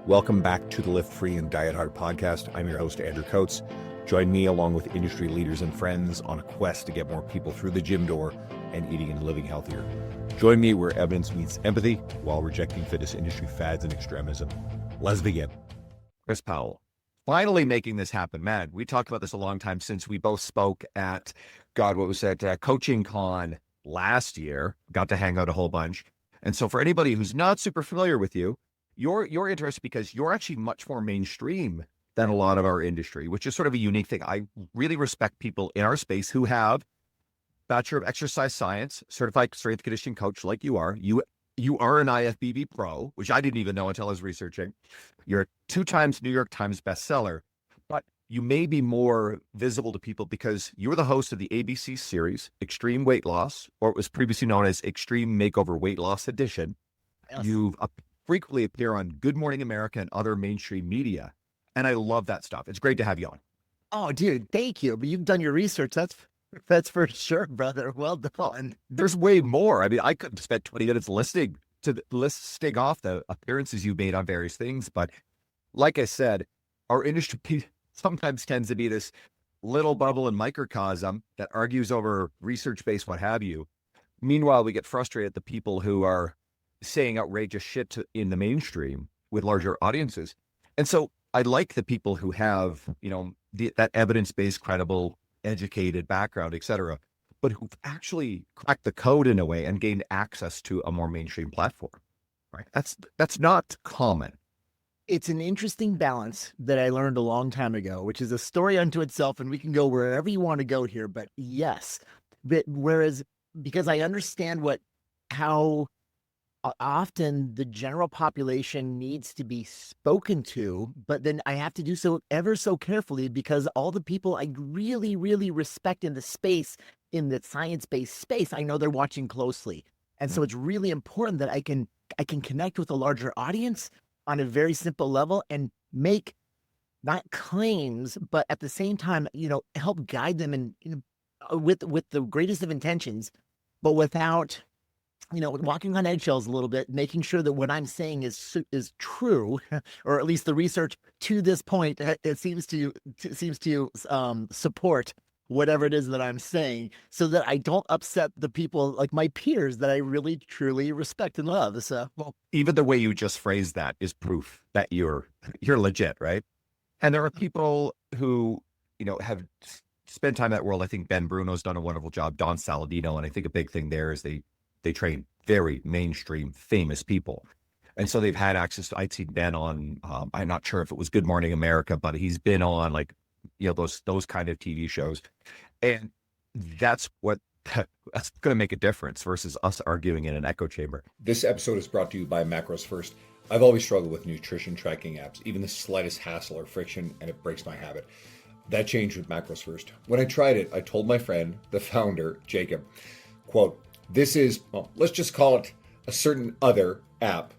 Welcome back to the Lift Free and Diet Hard podcast. I'm your host, Andrew Coates. Join me along with industry leaders and friends on a quest to get more people through the gym door and eating and living healthier. Join me where evidence meets empathy while rejecting fitness industry fads and extremism. Let's begin. Chris Powell, finally making this happen. Man, we talked about this a long time since we both spoke at, Coaching Con last year. Got to hang out a whole bunch. And so for anybody who's not super familiar with you, you're interested because you're actually much more mainstream than a lot of our industry, which is sort of a unique thing. I really respect people in our space who have Bachelor of Exercise Science, certified strength and conditioning coach like you are. You are an IFBB pro, which I didn't even know until I was researching. You're a 2 times New York Times bestseller, but you may be more visible to people because you were the host of the ABC series, Extreme Weight Loss, or it was previously known as Extreme Makeover Weight Loss Edition. Yes. You frequently appear on Good Morning America and other mainstream media, and I love that stuff. It's great to have you on. Oh, dude, thank you. But you've done your research. That's for sure, brother. Well done. There's way more. I mean, I could have spent 20 minutes listing off the appearances you made on various things. But like I said, our industry sometimes tends to be this little bubble and microcosm that argues over research-based what have you. Meanwhile, we get frustrated at the people who are saying outrageous shit in the mainstream with larger audiences. And so I like the people who have, that evidence-based, credible, educated background, et cetera, but who've actually cracked the code in a way and gained access to a more mainstream platform, right? That's not common. It's an interesting balance that I learned a long time ago, which is a story unto itself, and we can go wherever you want to go here. But yes, because I understand how often the general population needs to be spoken to, but then I have to do so ever so carefully because all the people I really, really respect in the space, in the science-based space, I know they're watching closely. And so it's really important that I can connect with a larger audience on a very simple level and make not claims, but at the same time, help guide them and with the greatest of intentions, but without walking on eggshells a little bit, making sure that what I'm saying is true, or at least the research to this point, it seems to support whatever it is that I'm saying, so that I don't upset the people like my peers that I really truly respect and love. So, well, even the way you just phrased that is proof that you're legit, right? And there are people who have spent time in that world. I think Ben Bruno's done a wonderful job, Don Saladino, and I think a big thing there is they train very mainstream famous people. And so they've had access to, I'd seen Ben on, I'm not sure if it was Good Morning America, but he's been on those kind of TV shows. And that's going to make a difference versus us arguing in an echo chamber. This episode is brought to you by Macros First. I've always struggled with nutrition tracking apps, even the slightest hassle or friction, and it breaks my habit. That changed with Macros First. When I tried it, I told my friend, the founder, Jacob, quote, "This is, let's just call it a certain other app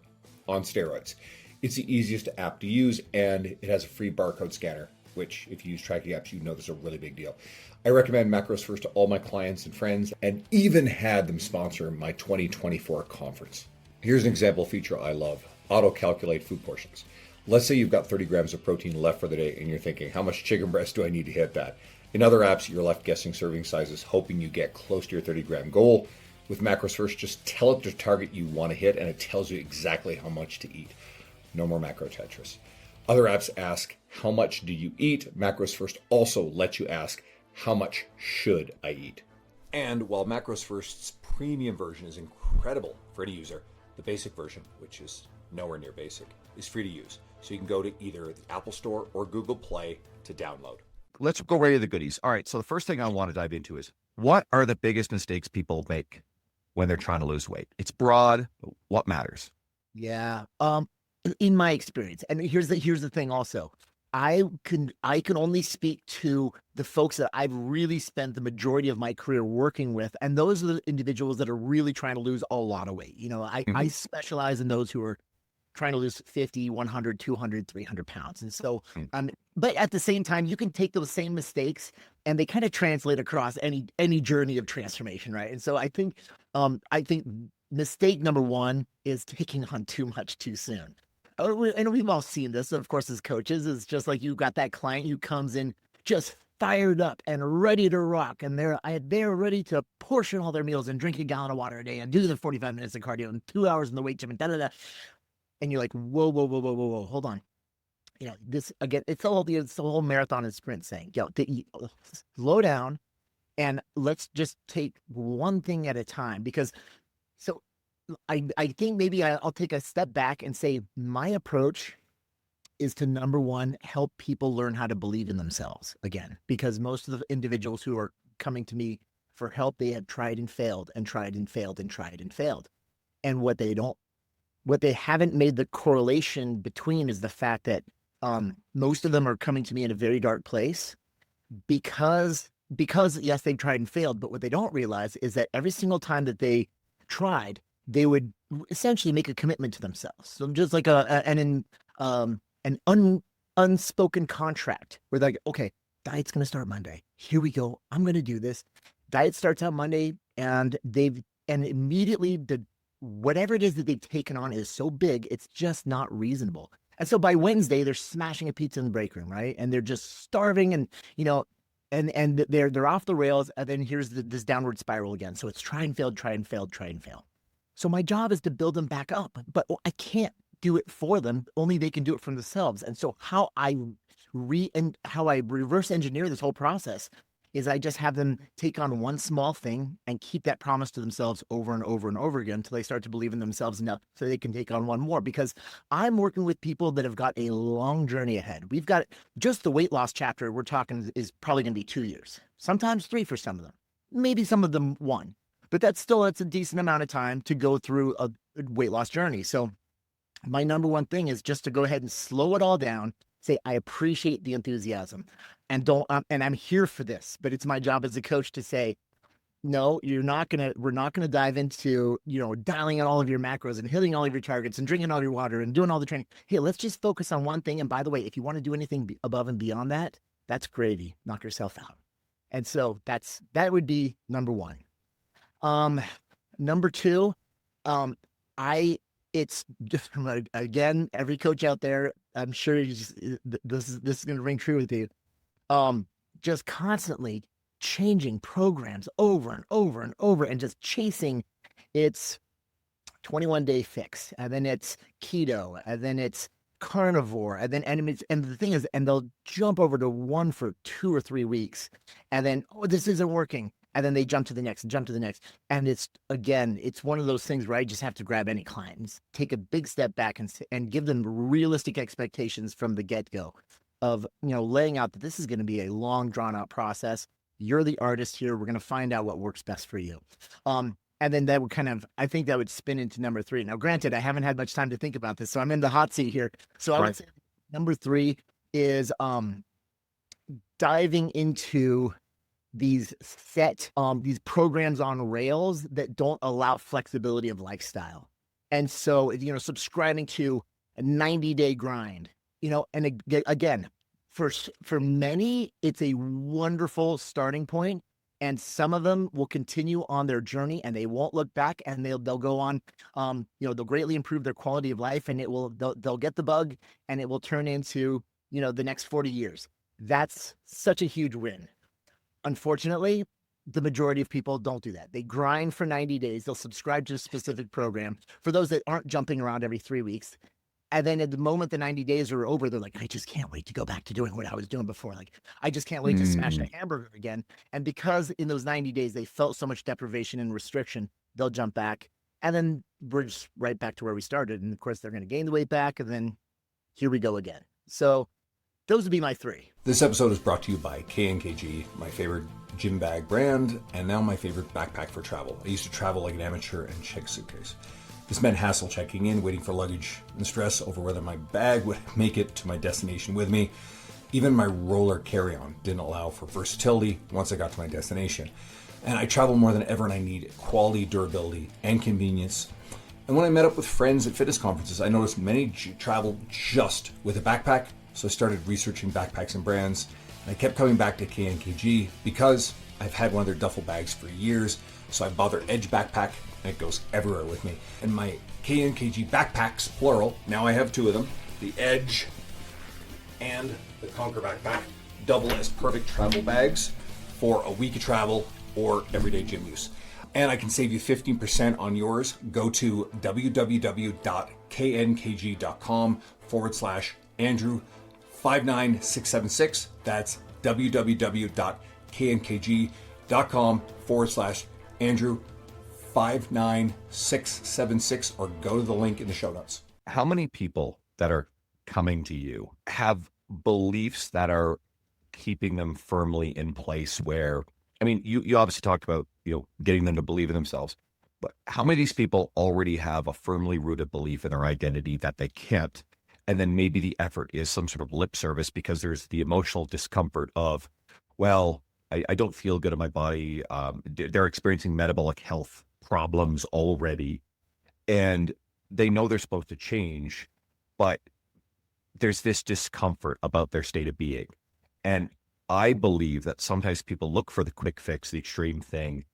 on steroids. It's the easiest app to use, and it has a free barcode scanner, which if you use tracking apps, you know this is a really big deal. I recommend Macros First to all my clients and friends, and even had them sponsor my 2024 conference. Here's an example feature I love, auto-calculate food portions. Let's say you've got 30 grams of protein left for the day, and you're thinking, how much chicken breast do I need to hit that? In other apps, you're left guessing serving sizes, hoping you get close to your 30-gram goal. With Macros First, just tell it the target you want to hit, and it tells you exactly how much to eat. No more macro Tetris. Other apps ask, how much do you eat? Macros First also lets you ask, how much should I eat? And while Macros First's premium version is incredible for any user, the basic version, which is nowhere near basic, is free to use. So you can go to either the Apple Store or Google Play to download. Let's go right to the goodies. All right, so the first thing I want to dive into is, what are the biggest mistakes people make when they're trying to lose weight? It's broad, but what matters? Yeah. In my experience, and here's the thing also, I can only speak to the folks that I've really spent the majority of my career working with. And those are the individuals that are really trying to lose a lot of weight. I specialize in those who are trying to lose 50, 100, 200, 300 pounds. And so, but at the same time, you can take those same mistakes and they kind of translate across any journey of transformation. Right. And so I think mistake number one is taking on too much too soon. and we've all seen this, of course, as coaches. It's just like you got that client who comes in just fired up and ready to rock, and they're ready to portion all their meals and drink a gallon of water a day and do the 45 minutes of cardio and 2 hours in the weight gym and da da da. And you're like, whoa, whoa, whoa, whoa, whoa, whoa, hold on. This again, it's the whole marathon and sprint saying, slow down and let's just take one thing at a time. Because so I think maybe I'll take a step back and say my approach is to, number one, help people learn how to believe in themselves again, because most of the individuals who are coming to me for help, they have tried and failed and tried and failed and tried and failed. And what they haven't made the correlation between is the fact that most of them are coming to me in a very dark place because yes, they've tried and failed, but what they don't realize is that every single time that they tried, they would essentially make a commitment to themselves. So just like an unspoken contract where they're like, okay, diet's going to start Monday. Here we go. I'm going to do this. Diet starts on Monday, and immediately whatever it is that they've taken on is so big, it's just not reasonable. And so by Wednesday, they're smashing a pizza in the break room, right? And they're just starving, and and they're off the rails. And then here's this downward spiral again. So it's try and fail, try and fail, try and fail. So my job is to build them back up, but I can't do it for them. Only they can do it for themselves. And so how I reverse engineer this whole process is I just have them take on one small thing and keep that promise to themselves over and over and over again until they start to believe in themselves enough so they can take on one more. Because I'm working with people that have got a long journey ahead. We've got just the weight loss chapter we're talking is probably going to be 2 years, sometimes 3 for some of them, maybe some of them 1. But that's a decent amount of time to go through a weight loss journey. So my number one thing is just to go ahead and slow it all down. Say, I appreciate the enthusiasm and and I'm here for this, but it's my job as a coach to say, no, we're not going to dive into, dialing in all of your macros and hitting all of your targets and drinking all your water and doing all the training. Hey, let's just focus on one thing. And by the way, if you want to do anything above and beyond that, that's gravy. Knock yourself out. And so that would be number one. Number two, it's just, again, every coach out there, I'm sure this is going to ring true with you. Just constantly changing programs over and over and over and just chasing. It's 21-day fix, and then it's keto, and then it's carnivore, and the thing is, and they'll jump over to one for 2 or 3 weeks, and then, oh, this isn't working. And then they jump to the next. And it's one of those things where I just have to grab any client and take a big step back and give them realistic expectations from the get-go of, laying out that this is going to be a long, drawn-out process. You're the artist here. We're going to find out what works best for you. And then that would I think that would spin into number 3. Now, granted, I haven't had much time to think about this, so I'm in the hot seat here. So I would say number 3 is diving into these these programs on rails that don't allow flexibility of lifestyle. And so, subscribing to a 90-day grind, and again, for many, it's a wonderful starting point. And some of them will continue on their journey and they won't look back, and they'll go on, they'll greatly improve their quality of life, and they'll get the bug, and it will turn into, the next 40 years. That's such a huge win. Unfortunately, the majority of people don't do that. They grind for 90 days. They'll subscribe to a specific program for those that aren't jumping around every 3 weeks. And then at the moment the 90 days are over, they're like, I just can't wait to go back to doing what I was doing before. Like, I just can't wait to smash a hamburger again. And because in those 90 days, they felt so much deprivation and restriction, they'll jump back. And then we're just right back to where we started. And of course, they're going to gain the weight back. And then here we go again. So those would be my 3. This episode is brought to you by KNKG, my favorite gym bag brand, and now my favorite backpack for travel. I used to travel like an amateur and check suitcase. This meant hassle checking in, waiting for luggage, and stress over whether my bag would make it to my destination with me. Even my roller carry-on didn't allow for versatility once I got to my destination. And I travel more than ever, and I need quality, durability, and convenience. And when I met up with friends at fitness conferences, I noticed many travel just with a backpack. So I started researching backpacks and brands, and I kept coming back to KNKG because I've had one of their duffel bags for years, so I bought their Edge backpack, and it goes everywhere with me. And my KNKG backpacks, plural, now I have two of them, the Edge and the Conquer backpack, double as perfect travel bags for a week of travel or everyday gym use. And I can save you 15% on yours. Go to www.knkg.com/Andrew59676. That's www.knkg.com/Andrew59676, or go to the link in the show notes. How many people that are coming to you have beliefs that are keeping them firmly in place where, I mean, you obviously talked about, getting them to believe in themselves, but how many of these people already have a firmly rooted belief in their identity that they can't? And then maybe the effort is some sort of lip service because there's the emotional discomfort of, well, I don't feel good in my body. They're experiencing metabolic health problems already, and they know they're supposed to change, but there's this discomfort about their state of being. And I believe that sometimes people look for the quick fix, the extreme thing,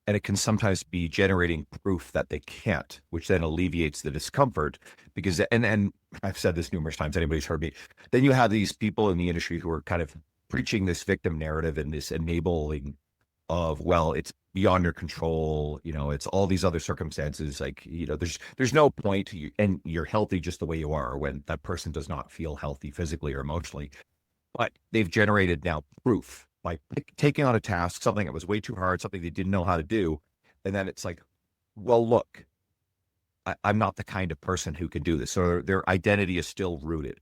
and it can sometimes be generating proof that they can't, which then alleviates the discomfort. Because, and I've said this numerous times, anybody's heard me, then you have these people in the industry who are kind of preaching this victim narrative and this enabling of, well, it's beyond your control, it's all these other circumstances, like, there's no point to you, and you're healthy just the way you are, when that person does not feel healthy physically or emotionally. But they've generated now proof by taking on a task, something that was way too hard, something they didn't know how to do. And then it's like, well, look, I'm not the kind of person who can do this. So their identity is still rooted.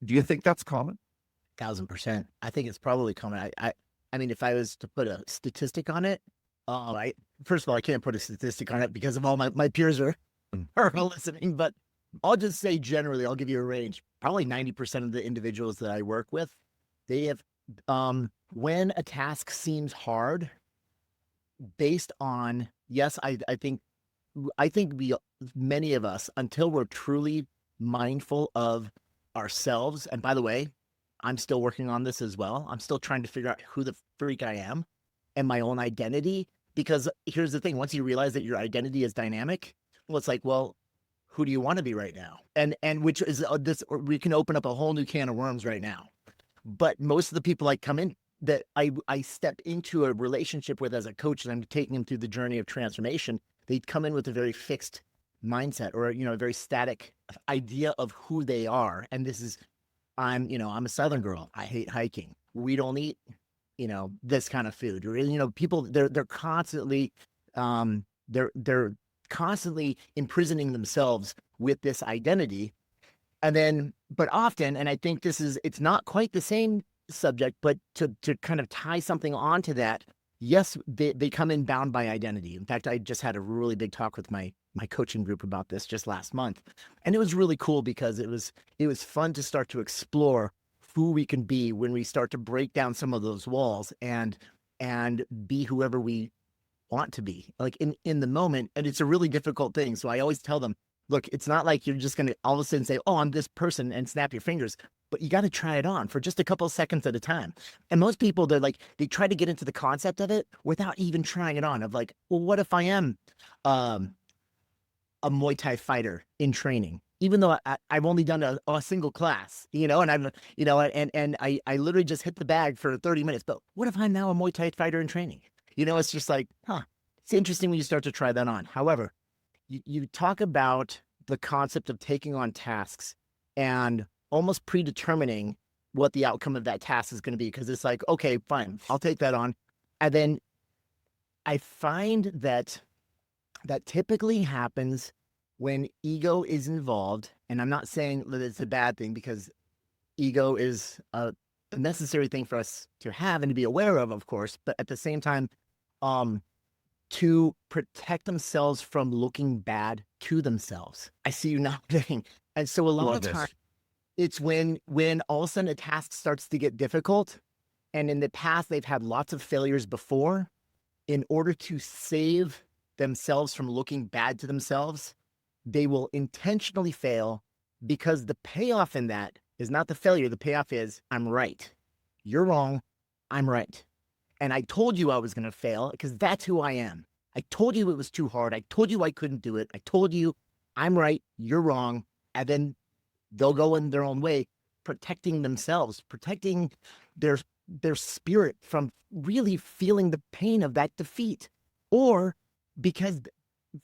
Do you think that's common? 1,000%. I think it's probably common. I mean, if I was to put a statistic on it, first of all, I can't put a statistic on it because of all my peers are listening, but I'll just say generally, I'll give you a range. Probably 90% of the individuals that I work with, they have, when a task seems hard, based on, yes, I think many of us, until we're truly mindful of ourselves, and by the way, I'm still working on this as well. I'm still trying to figure out who the freak I am and my own identity, because here's the thing. Once you realize that your identity is dynamic, well, it's like, well, who do you want to be right now? And which is this, or we can open up a whole new can of worms right now. But most of the people I come in, that I step into a relationship with as a coach, and I'm taking them through the journey of transformation, they come in with a very fixed mindset, or, a very static idea of who they are. And this is, I'm a Southern girl. I hate hiking. We don't eat, this kind of food. Or, people, they're constantly, they're constantly imprisoning themselves with this identity. And then, but often, and I think it's not quite the same subject, but to kind of tie something onto that, yes, they come in bound by identity. In fact, I just had a really big talk with my coaching group about this just last month. And it was really cool because it was fun to start to explore who we can be when we start to break down some of those walls and be whoever we want to be, like in the moment. And it's a really difficult thing. So I always tell them, look, it's not like you're just going to all of a sudden say, oh, I'm this person and snap your fingers, but you got to try it on for just a couple of seconds at a time. And most people, they try to get into the concept of it without even trying it on, of like, well, what if I am a Muay Thai fighter in training, even though I've only done a single class, and I'm, and I literally just hit the bag for 30 minutes, but what if I'm now a Muay Thai fighter in training? It's just like, it's interesting when you start to try that on. However, you talk about the concept of taking on tasks and almost predetermining what the outcome of that task is going to be. Because it's like, okay, fine, I'll take that on. And then I find that typically happens when ego is involved. And I'm not saying that it's a bad thing, because ego is a necessary thing for us to have and to be aware of course. But at the same time, to protect themselves from looking bad to themselves. I see you nodding. And so a lot of times it's when all of a sudden a task starts to get difficult, and in the past they've had lots of failures before, in order to save themselves from looking bad to themselves, they will intentionally fail, because the payoff in that is not the failure. The payoff is, I'm right. You're wrong. I'm right. And I told you I was going to fail because that's who I am. I told you it was too hard. I told you I couldn't do it. I told you I'm right, you're wrong. And then they'll go in their own way, protecting themselves, protecting their spirit from really feeling the pain of that defeat. Or because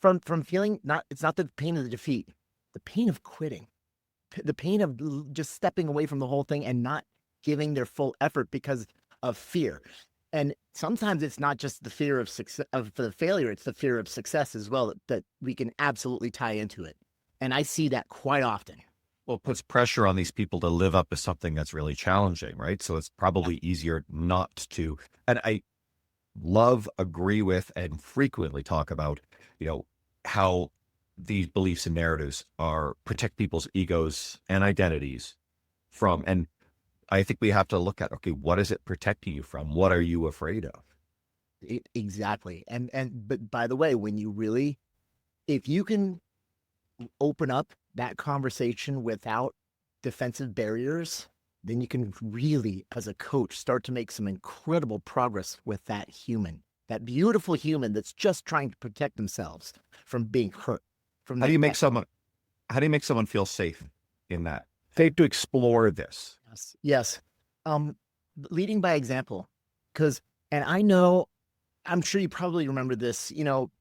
from feeling it's not the pain of the defeat, the pain of quitting, the pain of just stepping away from the whole thing and not giving their full effort because of fear. And sometimes it's not just the fear of success of the failure, it's the fear of success as well that we can absolutely tie into it. And I see that quite often. Well, it puts pressure on these people to live up to something that's really challenging, right? So it's probably easier not to. And I agree with, and frequently talk about, how these beliefs and narratives protect people's egos and identities from, and I think we have to look at, okay, what is it protecting you from? What are you afraid of? Exactly. But by the way, if you can open up that conversation without defensive barriers, then you can really, as a coach, start to make some incredible progress with that beautiful human that's just trying to protect themselves from being hurt. How do you make someone feel safe in that? Safe to explore this. Yes. Leading by example, and I'm sure you probably remember this,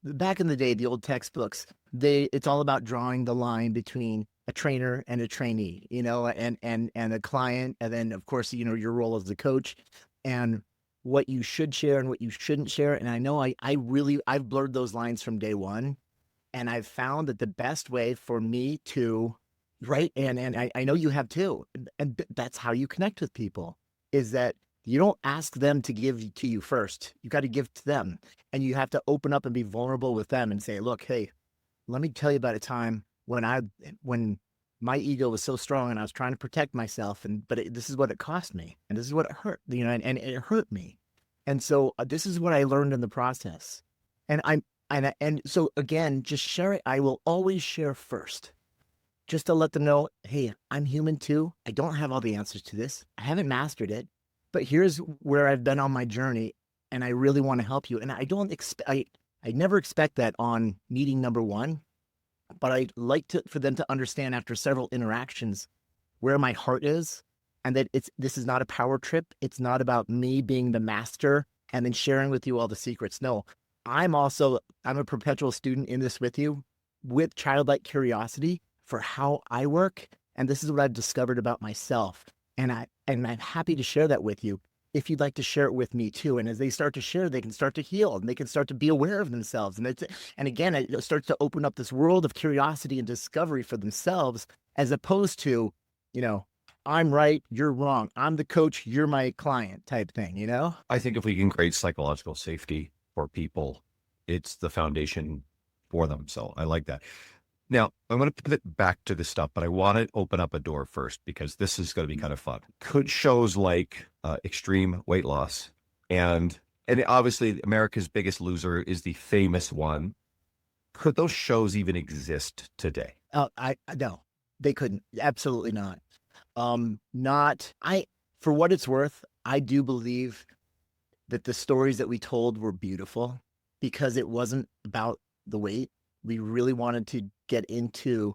back in the day, the old textbooks, it's all about drawing the line between a trainer and a trainee, and a client. And then of course, your role as the coach and what you should share and what you shouldn't share. And I know I've blurred those lines from day one. And I've found that the best way for me to, right. And I know you have too. And that's how you connect with people, is that you don't ask them to give to you first. You got to give to them, and you have to open up and be vulnerable with them and say, look, hey, let me tell you about a time when my ego was so strong and I was trying to protect myself, but this is what it cost me, and this is what it hurt, and it hurt me. And so this is what I learned in the process. And so again, just share it. I will always share first, just to let them know, hey, I'm human too. I don't have all the answers to this. I haven't mastered it, but here's where I've been on my journey, and I really want to help you. And I never expect that on meeting number one, but I like for them to understand after several interactions where my heart is, and that this is not a power trip. It's not about me being the master and then sharing with you all the secrets. No, I'm a perpetual student in this with you, with childlike curiosity for how I work. And this is what I've discovered about myself. And I'm happy to share that with you if you'd like to share it with me too. And as they start to share, they can start to heal, and they can start to be aware of themselves. And again, it starts to open up this world of curiosity and discovery for themselves, as opposed to, I'm right, you're wrong. I'm the coach, you're my client type thing, I think if we can create psychological safety for people, it's the foundation for them. So I like that. Now, I'm going to pivot back to this stuff, but I want to open up a door first, because this is going to be kind of fun. Could shows like Extreme Weight Loss, and obviously America's Biggest Loser is the famous one. Could those shows even exist today? No, they couldn't. Absolutely not. For what it's worth, I do believe that the stories that we told were beautiful, because it wasn't about the weight. We really wanted to get into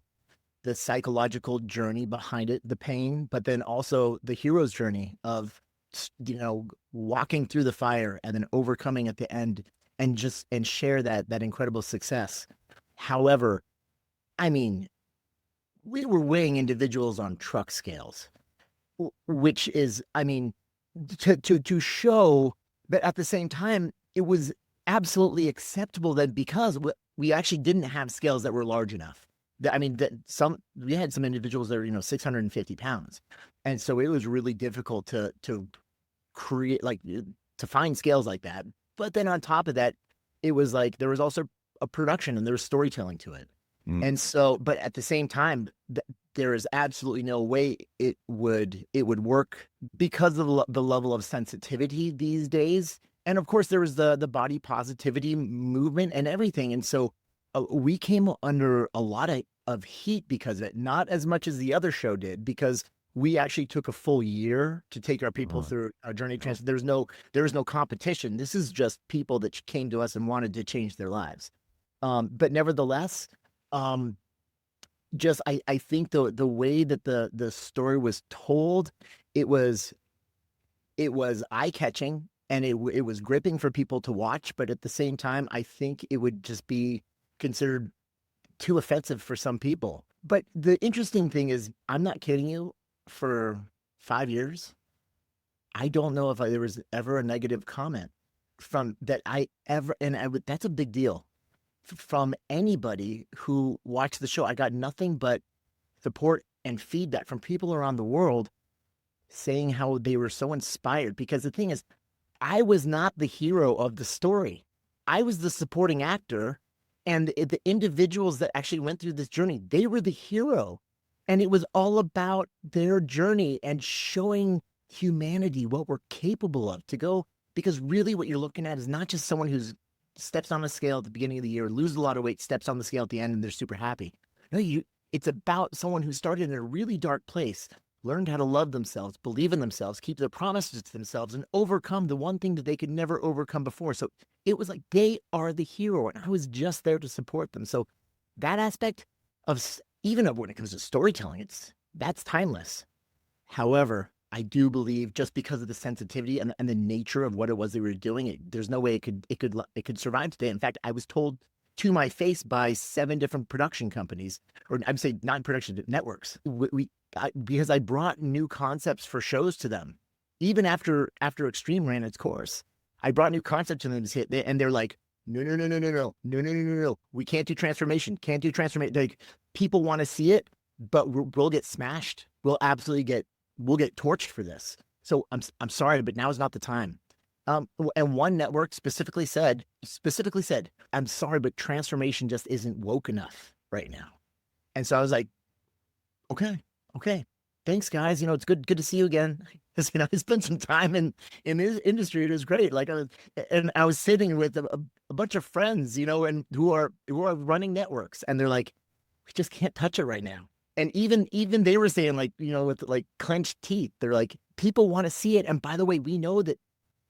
the psychological journey behind it, the pain, but then also the hero's journey of, walking through the fire and then overcoming at the end, and share that incredible success. However, we were weighing individuals on truck scales, which is, to show, but at the same time, it was absolutely acceptable that, because we actually didn't have scales that were large enough. We had some individuals that were, 650 pounds. And so it was really difficult to create, to find scales like that. But then on top of that, it was like, there was also a production and there was storytelling to it. And so, but at the same time, there is absolutely no way it would work, because of the level of sensitivity these days. And of course, there was the body positivity movement and everything. And so we came under a lot of heat because of it, not as much as the other show did, because we actually took a full year to take our people Uh-huh. through our journey trans. There was no competition. This is just people that came to us and wanted to change their lives. But nevertheless, just I think the way that the story was told, it was eye catching, and it was gripping for people to watch. But at the same time, I think it would just be considered too offensive for some people. But the interesting thing is, I'm not kidding you, for 5 years, I don't know if there was ever a negative comment from that I ever, and that's a big deal from anybody who watched the show. I got nothing but support and feedback from people around the world saying how they were so inspired. Because the thing is, I was not the hero of the story. I was the supporting actor, and the individuals that actually went through this journey, they were the hero. And it was all about their journey and showing humanity what we're capable of to go. Because really what you're looking at is not just someone who's steps on a scale at the beginning of the year, loses a lot of weight, steps on the scale at the end, and they're super happy. No, it's about someone who started in a really dark place, learned how to love themselves, believe in themselves, keep their promises to themselves, and overcome the one thing that they could never overcome before. So it was like they are the hero, and I was just there to support them. So that aspect of, even when it comes to storytelling, that's timeless. However, I do believe, just because of the sensitivity and the nature of what it was they were doing, there's no way it could survive today. In fact, I was told to my face by 7 different production companies, or I'd say 9 production networks, because I brought new concepts for shows to them. Even after Extreme ran its course, I brought new concepts to them, and they're like, no, we can't do transformation. Like, people want to see it, but we'll get smashed. We'll get torched for this. So I'm sorry, but now is not the time. And one network specifically said, I'm sorry, but transformation just isn't woke enough right now. And so I was like, okay, thanks guys. It's good to see you again. Because, I spent some time in this industry. It was great. Like, I was sitting with a bunch of friends, and who are running networks, and they're like, we just can't touch it right now. And even they were saying, like, with like clenched teeth, they're like, people want to see it. And by the way, we know that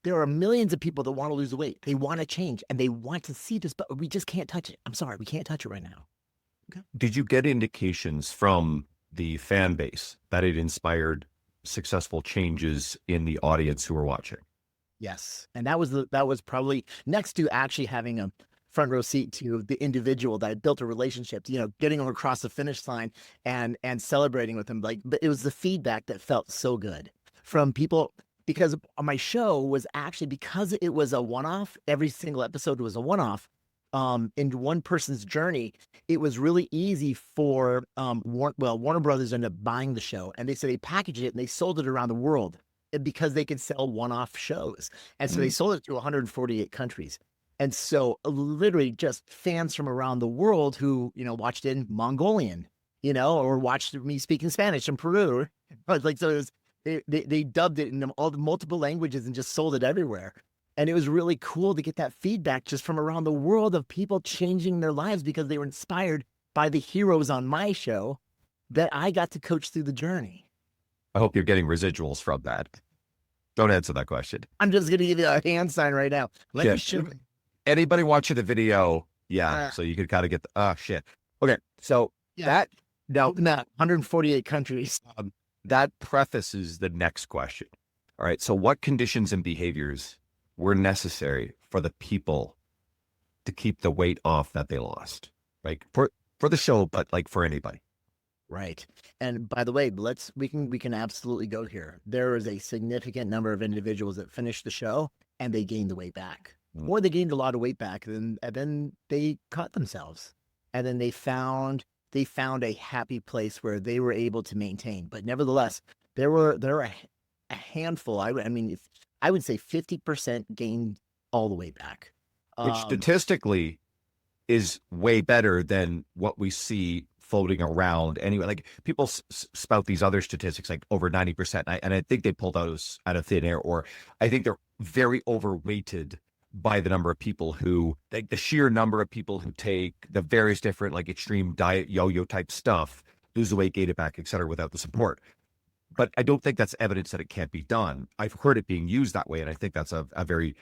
there are millions of people that want to lose weight. They want to change and they want to see this, but we just can't touch it. I'm sorry, we can't touch it right now. Okay. Did you get indications from the fan base that it inspired successful changes in the audience who were watching? Yes. And that was probably next to actually having a front row seat to the individual that I built a relationship, getting them across the finish line and celebrating with them. Like, but it was the feedback that felt so good from people, because my show was actually, because it was a one-off, every single episode was a one-off, in one person's journey. It was really easy for, Warner Brothers ended up buying the show, and they said they packaged it and they sold it around the world because they could sell one-off shows. And so they sold it to 148 countries. And so literally just fans from around the world who, watched it in Mongolian, or watched me speaking Spanish in Peru. Like, so it was, they dubbed it in all the multiple languages and just sold it everywhere. And it was really cool to get that feedback just from around the world of people changing their lives because they were inspired by the heroes on my show that I got to coach through the journey. I hope you're getting residuals from that. Don't answer that question. I'm just going to give you a hand sign right now. Let me show you. Anybody watching the video, so you could kind of get the, shit. Okay, so that, now, 148 countries. That prefaces the next question. All right, so what conditions and behaviors were necessary for the people to keep the weight off that they lost? Like, for the show, but like for anybody. Right. And by the way, we can absolutely go here. There is a significant number of individuals that finished the show and they gained the weight back. Or they gained a lot of weight back, and then they caught themselves, and then they found a happy place where they were able to maintain. But nevertheless, there were a handful. I mean, I would say 50% gained all the way back, which statistically is way better than what we see floating around anyway. Like, people spout these other statistics like over 90%, and I think they pulled those out of thin air, or I think they're very overweighted by the number of people who, like, the sheer number of people who take the various different, like, extreme diet yo-yo type stuff, lose the weight, gain it back, etc., without the support. but I don't think that's evidence that it can't be done. I've heard it being used that way, and I think that's a very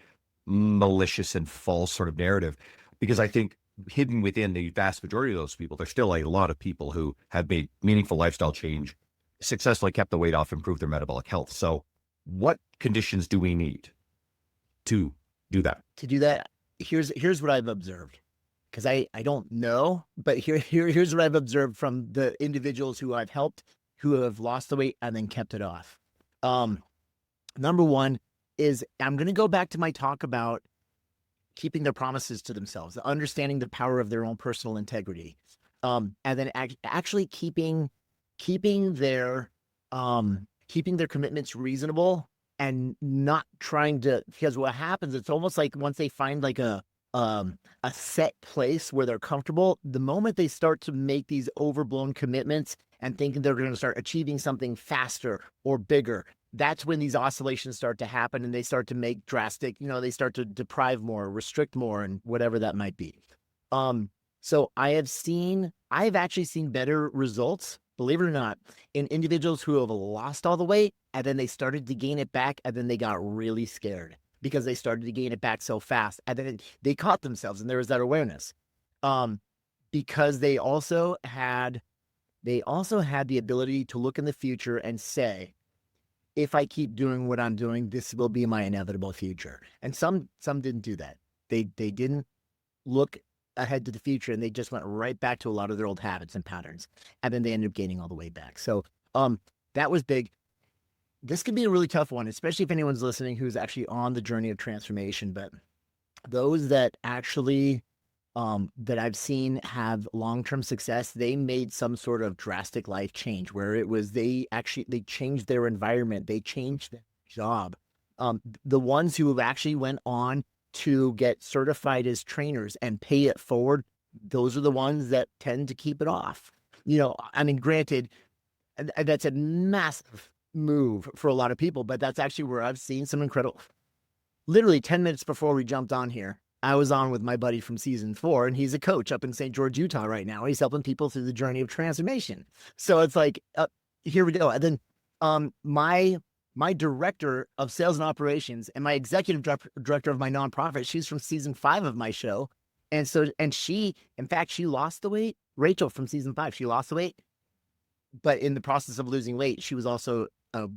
malicious and false sort of narrative, because I think hidden within the vast majority of those people, there's still a lot of people who have made meaningful lifestyle change, successfully kept the weight off, improved their metabolic health. So what conditions do we need to do that? To do that, here's what I've observed, because I don't know, but here's what I've observed from the individuals who I've helped who have lost the weight and then kept it off. Number one is, I'm going to go back to my talk about keeping their promises to themselves, understanding the power of their own personal integrity, and then actually keeping their commitments reasonable, and not trying to, because what happens, it's almost like once they find like a set place where they're comfortable, the moment they start to make these overblown commitments and thinking they're going to start achieving something faster or bigger, that's when these oscillations start to happen, and they start to make drastic, they start to deprive more, restrict more, and whatever that might be. So I've actually seen better results, believe it or not, in individuals who have lost all the weight, and then they started to gain it back, and then they got really scared because they started to gain it back so fast, and then they caught themselves, and there was that awareness. Because they also had the ability to look in the future and say, if I keep doing what I'm doing, this will be my inevitable future. And some didn't do that. They didn't look ahead to the future, and they just went right back to a lot of their old habits and patterns. And then they ended up gaining all the way back. So that was big. This could be a really tough one, especially if anyone's listening who's actually on the journey of transformation. But those that actually that I've seen have long-term success, they made some sort of drastic life change where it was they changed their environment, they changed their job. The ones who have actually went on to get certified as trainers and pay it forward, those are the ones that tend to keep it off. I mean, granted, that's a massive move for a lot of people, but that's actually where I've seen some incredible. Literally 10 minutes before we jumped on here, I was on with my buddy from season 4, and he's a coach up in St. George, Utah right now. He's helping people through the journey of transformation. So it's like, here we go. And then my director of sales and operations and my executive director of my nonprofit, she's from season 5 of my show. And she lost the weight. Rachel from season 5, she lost the weight. But in the process of losing weight, she was also a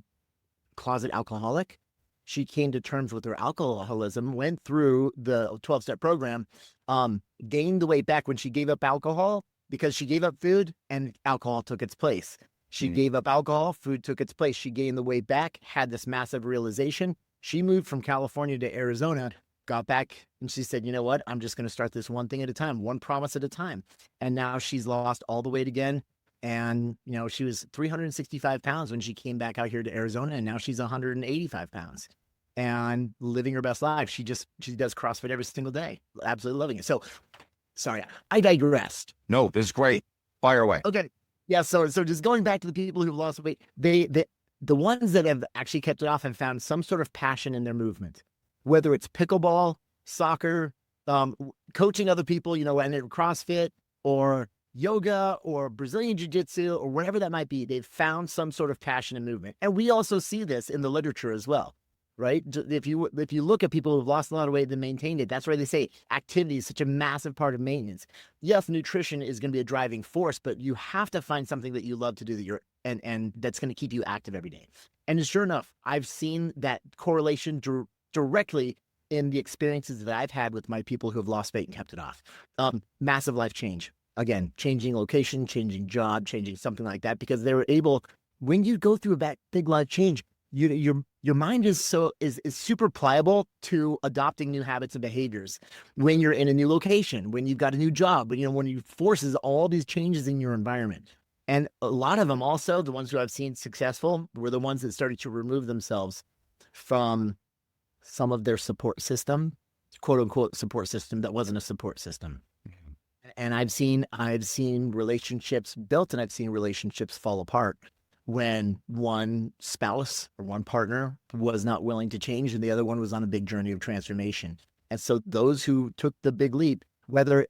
closet alcoholic. She came to terms with her alcoholism, went through the 12-step program, gained the weight back when she gave up alcohol, because she gave up food and alcohol took its place. She gave up alcohol, food took its place. She gained the weight back, had this massive realization. She moved from California to Arizona, got back, and she said, you know what? I'm just going to start this one thing at a time, one promise at a time. And now she's lost all the weight again. And, she was 365 pounds when she came back out here to Arizona, and now she's 185 pounds and living her best life. She does CrossFit every single day. Absolutely loving it. So, sorry, I digressed. No, this is great. Fire away. Okay. Yeah. So just going back to the people who've lost weight, the ones that have actually kept it off and found some sort of passion in their movement, whether it's pickleball, soccer, coaching other people, and CrossFit, or yoga or Brazilian jiu-jitsu, or whatever that might be, they've found some sort of passion and movement. And we also see this in the literature as well, right? If you look at people who've lost a lot of weight and maintained it, that's why they say activity is such a massive part of maintenance. Yes, nutrition is going to be a driving force, but you have to find something that you love to do, that and that's going to keep you active every day. And sure enough, I've seen that correlation directly in the experiences that I've had with my people who have lost weight and kept it off. Massive life change. Again, changing location, changing job, changing something like that, because they were able, when you go through a big life change, your mind is super pliable to adopting new habits and behaviors. When you're in a new location, when you've got a new job, when you forces all these changes in your environment. And a lot of them also, the ones who I've seen successful, were the ones that started to remove themselves from some of their support system, quote unquote support system, that wasn't a support system. And I've seen relationships built, and I've seen relationships fall apart when one spouse or one partner was not willing to change and the other one was on a big journey of transformation. And so those who took the big leap, whether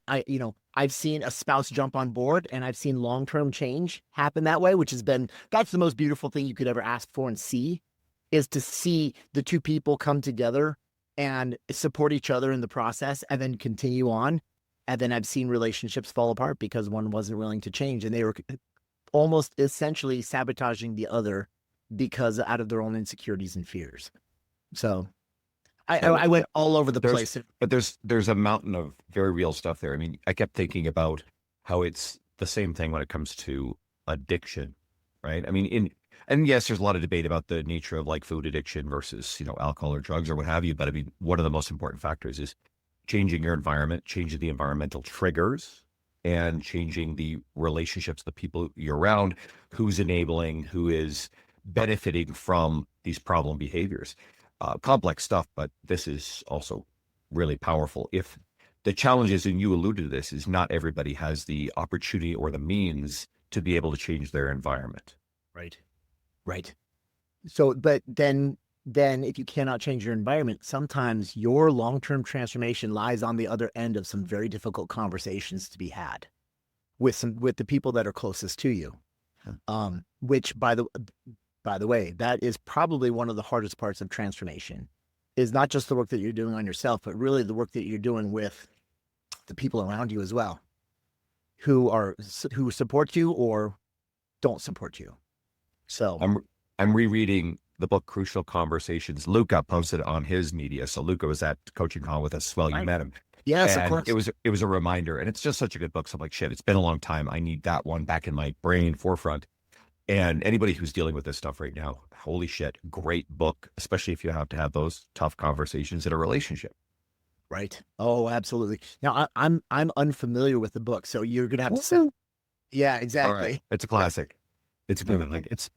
I've seen a spouse jump on board, and I've seen long-term change happen that way, which has been, that's the most beautiful thing you could ever ask for and see, is to see the two people come together and support each other in the process and then continue on. And then I've seen relationships fall apart because one wasn't willing to change, and they were almost essentially sabotaging the other because out of their own insecurities and fears. So I went all over the place. But there's a mountain of very real stuff there. I mean, I kept thinking about how it's the same thing when it comes to addiction, right? I mean, and yes, there's a lot of debate about the nature of like food addiction versus, alcohol or drugs or what have you. But I mean, one of the most important factors is changing your environment, changing the environmental triggers, and changing the relationships, the people you're around, who's enabling, who is benefiting from these problem behaviors. Complex stuff, but this is also really powerful. If the challenge is, and you alluded to this, is not everybody has the opportunity or the means to be able to change their environment. Right. So, but then if you cannot change your environment, sometimes your long-term transformation lies on the other end of some very difficult conversations to be had with the people that are closest to you. Which by the way, that is probably one of the hardest parts of transformation, is not just the work that you're doing on yourself, but really the work that you're doing with the people around you as well, who support you or don't support you. So I'm rereading the book Crucial Conversations. Luca posted it on his media. So Luca was at Coaching Con with us as well. You met him. Yes, and of course. It was a reminder, and it's just such a good book. So I'm like, shit, it's been a long time. I need that one back in my brain forefront. And anybody who's dealing with this stuff right now, holy shit, great book, especially if you have to have those tough conversations in a relationship. Right. Oh, absolutely. Now I'm unfamiliar with the book, so you're gonna have to say, yeah, exactly. All right. It's a classic. It's good. Like it's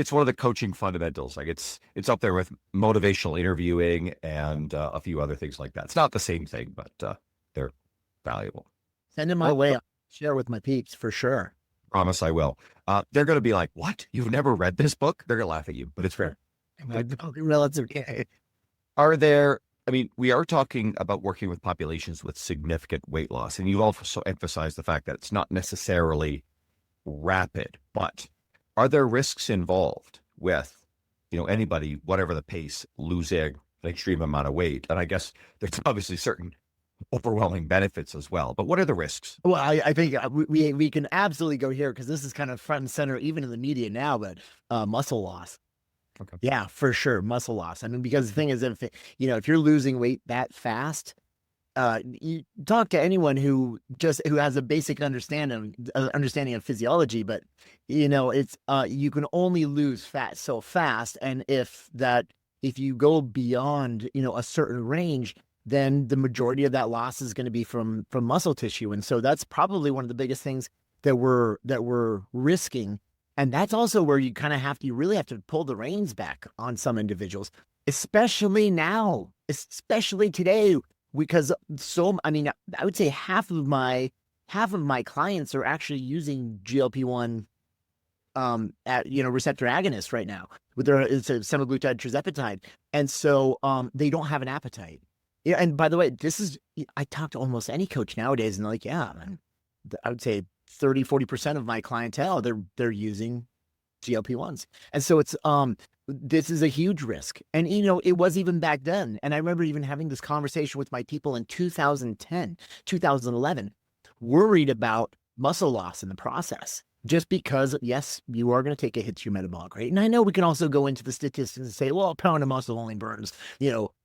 one of the coaching fundamentals. Like it's up there with motivational interviewing and a few other things like that. It's not the same thing, but they're valuable. Send them my way. I'll share with my peeps for sure. Promise I will. They're going to be like, what? You've never read this book? They're going to laugh at you, but it's fair. Are there, I mean, we are talking about working with populations with significant weight loss, and you've also emphasized the fact that it's not necessarily rapid, but are there risks involved with, anybody, whatever the pace, losing an extreme amount of weight? And I guess there's obviously certain overwhelming benefits as well, but what are the risks? Well, I think we can absolutely go here because this is kind of front and center even in the media now, but muscle loss. Okay. Yeah, for sure. Muscle loss. I mean, because the thing is, if you're losing weight that fast, you talk to anyone who has a basic understanding of physiology, but it's you can only lose fat so fast. And if you go beyond, a certain range, then the majority of that loss is going to be from muscle tissue. And so that's probably one of the biggest things that we're risking. And that's also where you kind of really have to pull the reins back on some individuals, especially now, especially today, because I would say half of my clients are actually using GLP-1 receptor agonists right now it's a semaglutide tirzepatide. And so they don't have an appetite. Yeah, and by the way, I talk to almost any coach nowadays, and they're like, yeah, man, I would say 30-40% of my clientele, they're using GLP-1s. And so it's this is a huge risk. And it was even back then. And I remember even having this conversation with my people in 2010, 2011, worried about muscle loss in the process. Just because, yes, you are going to take a hit to your metabolic rate. And I know we can also go into the statistics and say, well, a pound of muscle only burns,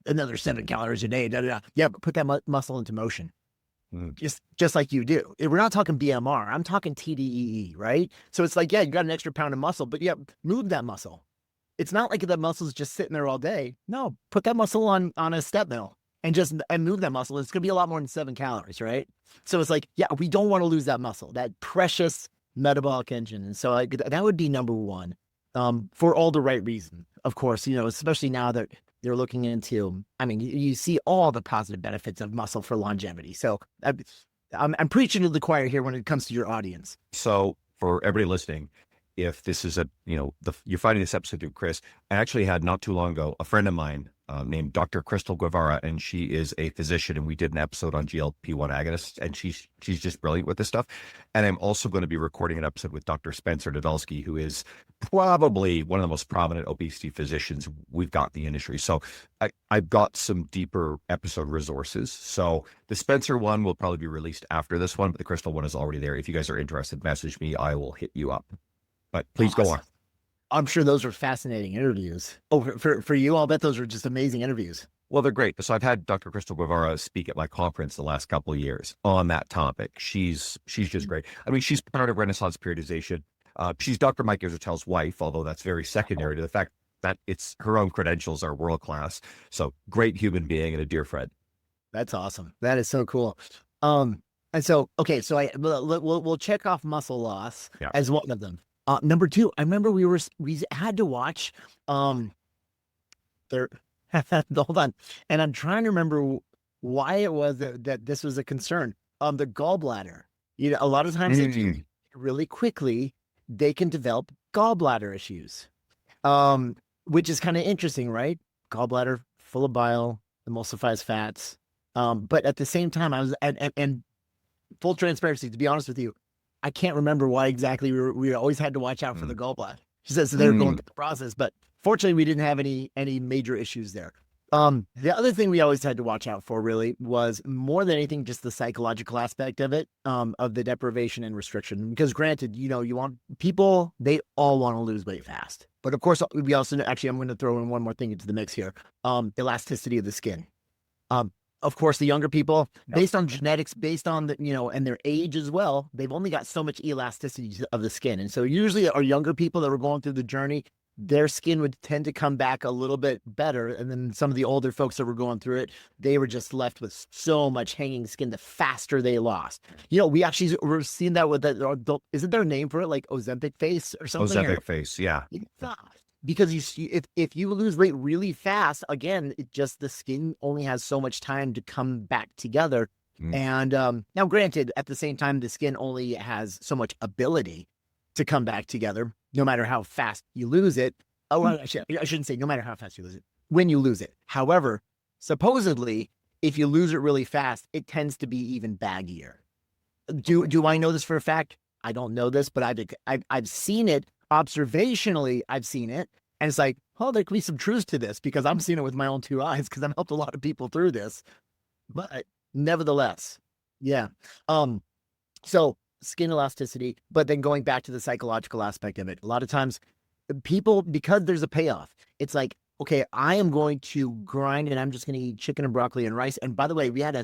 another 7 calories a day. Yeah, but put that muscle into motion. Just like you do. We're not talking BMR. I'm talking TDEE, right? So it's like, yeah, you got an extra pound of muscle, but yeah, move that muscle. It's not like that muscle's just sitting there all day. No, put that muscle on a step mill and move that muscle. It's going to be a lot more than 7 calories, right? So it's like, yeah, we don't want to lose that muscle, that precious metabolic engine. And so that would be number one, for all the right reasons, of course, especially now that they're looking into, you see all the positive benefits of muscle for longevity. So I'm preaching to the choir here when it comes to your audience. So for everybody listening, if this is you're finding this episode through Chris, I actually had not too long ago, a friend of mine named Dr. Crystal Guevara, and she is a physician, and we did an episode on GLP-1 agonists, and she's just brilliant with this stuff. And I'm also going to be recording an episode with Dr. Spencer Nadolsky, who is probably one of the most prominent obesity physicians we've got in the industry. So I've got some deeper episode resources. So the Spencer one will probably be released after this one, but the Crystal one is already there. If you guys are interested, message me. I will hit you up. But please go on. I'm sure those were fascinating interviews. Oh, for you, I'll bet those were just amazing interviews. Well, they're great. So I've had Dr. Crystal Guevara speak at my conference the last couple of years on that topic. She's just great. I mean, she's part of Renaissance periodization. She's Dr. Mike Israel's wife, although that's very secondary to the fact that it's her own credentials are world class. So great human being and a dear friend. That's awesome. That is so cool. And so, okay, so we'll check off muscle loss as one of them. Number two, I remember we had to watch, hold on. And I'm trying to remember why it was that this was a concern. The gallbladder, a lot of times really quickly, they can develop gallbladder issues, which is kind of interesting, right? Gallbladder full of bile, emulsifies fats. But at the same time, I was, and full transparency, to be honest with you, I can't remember why exactly we always had to watch out for the gallbladder. She says they were going through the process, but fortunately we didn't have any major issues there. The other thing we always had to watch out for really was more than anything, just the psychological aspect of it, of the deprivation and restriction. Because granted, you want people, they all want to lose weight fast. But of course, we also, actually, I'm going to throw in one more thing into the mix here. Elasticity of the skin. Of course, the younger people, based on genetics, based on and their age as well, they've only got so much elasticity of the skin. And so usually our younger people that were going through the journey, their skin would tend to come back a little bit better. And then some of the older folks that were going through it, they were just left with so much hanging skin the faster they lost. We actually were seeing that with that. Isn't there a name for it, like Ozempic face or something? Ozempic face, yeah. Because if you lose weight really fast, again, the skin only has so much time to come back together. And now, granted, at the same time, the skin only has so much ability to come back together, no matter how fast you lose it. Oh, well, I shouldn't say no matter how fast you lose it, when you lose it. However, supposedly, if you lose it really fast, it tends to be even baggier. Do I know this for a fact? I don't know this, but I've seen it. Observationally, I've seen it, and it's like, oh, there could be some truth to this because I'm seeing it with my own two eyes because I've helped a lot of people through this. But nevertheless, yeah. So skin elasticity, but then going back to the psychological aspect of it, a lot of times people, because there's a payoff, it's like, okay, I am going to grind and I'm just going to eat chicken and broccoli and rice. And by the way, we had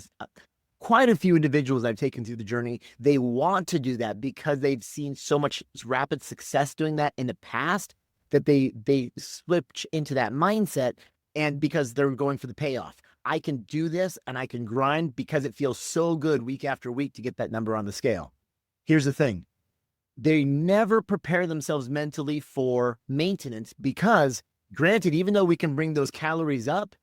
quite a few individuals I've taken through the journey. They want to do that because they've seen so much rapid success doing that in the past that they switch into that mindset, and because they're going for the payoff. I can do this and I can grind because it feels so good week after week to get that number on the scale. Here's the thing. They never prepare themselves mentally for maintenance because, granted, even though we can bring those calories up,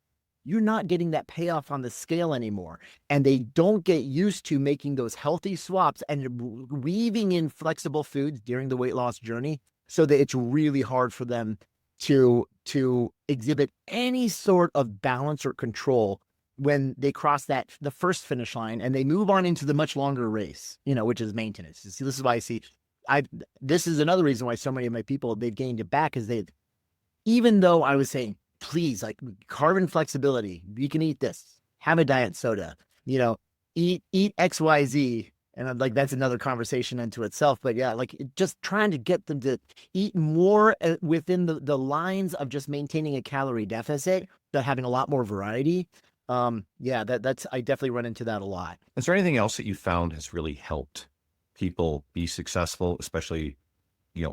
you're not getting that payoff on the scale anymore. And they don't get used to making those healthy swaps and weaving in flexible foods during the weight loss journey, so that it's really hard for them to exhibit any sort of balance or control when they cross the first finish line and they move on into the much longer race, which is maintenance. See, this is why this is another reason why so many of my people, they've gained it back, is even though I was saying, please, like, carbon flexibility, you can eat this, have a diet soda, eat XYZ. And like, that's another conversation unto itself. But yeah, like, just trying to get them to eat more within the lines of just maintaining a calorie deficit, but having a lot more variety. That's, I definitely run into that a lot. Is there anything else that you found has really helped people be successful, especially,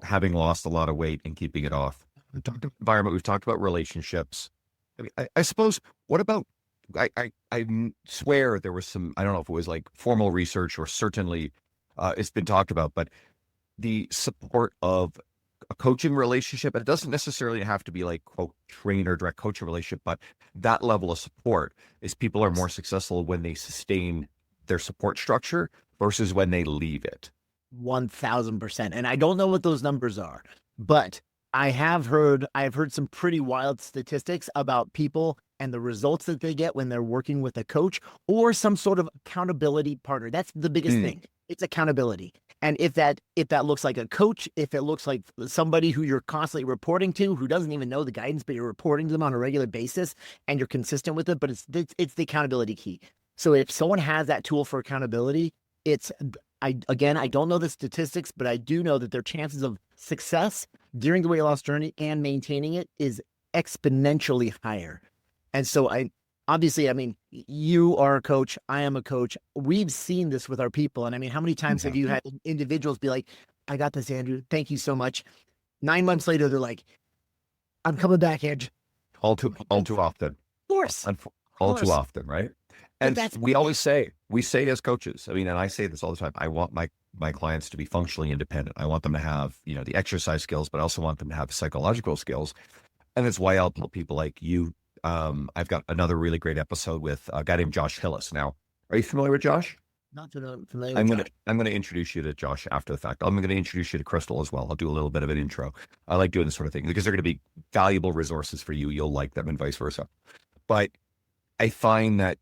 having lost a lot of weight and keeping it off? We've talked about environment. We've talked about relationships. I suppose, what about, I swear there was some, I don't know if it was like formal research or certainly it's been talked about, but the support of a coaching relationship, and it doesn't necessarily have to be like, quote, trainer, direct coaching relationship, but that level of support is people are more successful when they sustain their support structure versus when they leave it. 1000%. And I don't know what those numbers are, but I've heard some pretty wild statistics about people and the results that they get when they're working with a coach or some sort of accountability partner. That's the biggest thing. It's accountability. And if that looks like a coach, if it looks like somebody who you're constantly reporting to, who doesn't even know the guidance, but you're reporting to them on a regular basis and you're consistent with it, but it's the accountability key. So if someone has that tool for accountability, I don't know the statistics, but I do know that their chances of success during the weight loss journey and maintaining it is exponentially higher. And so obviously, I mean, you are a coach. I am a coach. We've seen this with our people. And I mean, how many times have you had individuals be like, I got this, Andrew. Thank you so much. 9 months later, they're like, I'm coming back, Andrew. All too often. Of course. All too often, right? And we say as coaches, I mean, and I say this all the time, I want my clients to be functionally independent. I want them to have, the exercise skills, but I also want them to have psychological skills. And that's why I'll tell people like you. I've got another really great episode with a guy named Josh Hillis. Now, are you familiar with Josh? Not familiar with Josh. I'm going to introduce you to Josh after the fact. I'm going to introduce you to Crystal as well. I'll do a little bit of an intro. I like doing this sort of thing because they're going to be valuable resources for you. You'll like them and vice versa. But I find that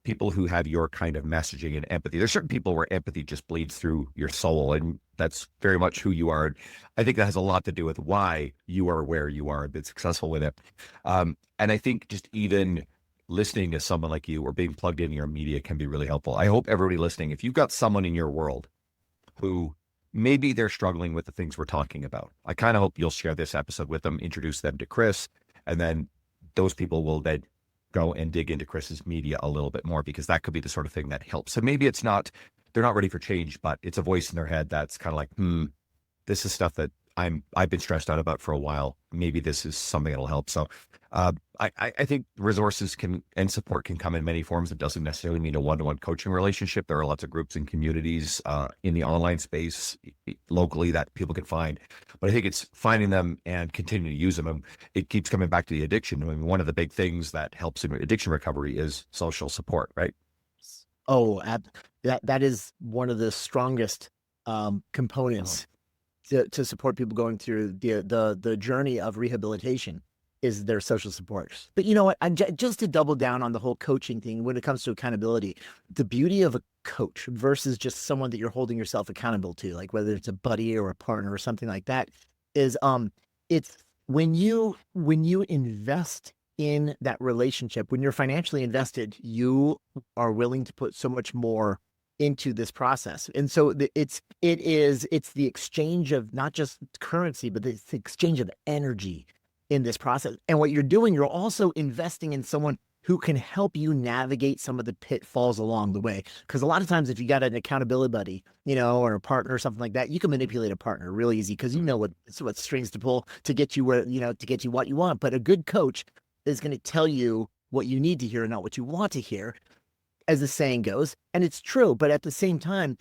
people who have your kind of messaging and empathy, there's certain people where empathy just bleeds through your soul, and that's very much who you are. I think that has a lot to do with why you are where you are and been successful with it. And I think just even listening to someone like you or being plugged into your media can be really helpful. I hope everybody listening, if you've got someone in your world who maybe they're struggling with the things we're talking about, I kind of hope you'll share this episode with them, introduce them to Chris, and then those people will then go and dig into Chris's media a little bit more, because that could be the sort of thing that helps. So maybe they're not ready for change, but it's a voice in their head that's kind of like, this is stuff that I've been stressed out about for a while. Maybe this is something that'll help. So I think resources and support can come in many forms. It doesn't necessarily mean a one-to-one coaching relationship. There are lots of groups and communities in the online space locally that people can find. But I think it's finding them and continuing to use them. And it keeps coming back to the addiction. I mean, one of the big things that helps in addiction recovery is social support, right? Oh, that is one of the strongest components to support people going through the journey of rehabilitation is their social support. But you know what? Just to double down on the whole coaching thing, when it comes to accountability, the beauty of a coach versus just someone that you're holding yourself accountable to, like whether it's a buddy or a partner or something like that, is it's when you invest in that relationship, when you're financially invested, you are willing to put so much more into this process. And so it's the exchange of not just currency, but it's the exchange of energy in this process. And what you're doing, you're also investing in someone who can help you navigate some of the pitfalls along the way. Because a lot of times if you got an accountability buddy, or a partner or something like that, you can manipulate a partner really easy because you know what strings to pull to get you where, to get you what you want. But a good coach is going to tell you what you need to hear and not what you want to hear, as the saying goes. And it's true. But at the same time,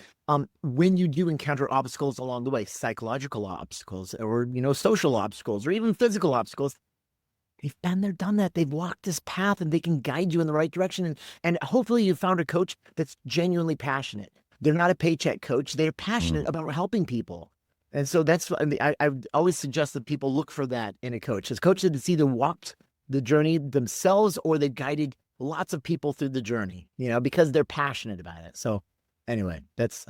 when you do encounter obstacles along the way, psychological obstacles or, social obstacles or even physical obstacles, they've been there, done that. They've walked this path and they can guide you in the right direction. And hopefully you found a coach that's genuinely passionate. They're not a paycheck coach. They're passionate about helping people. And so I always suggest that people look for that in a coach. As coaches, it's either walked the journey themselves or they guided lots of people through the journey, because they're passionate about it. So anyway, it's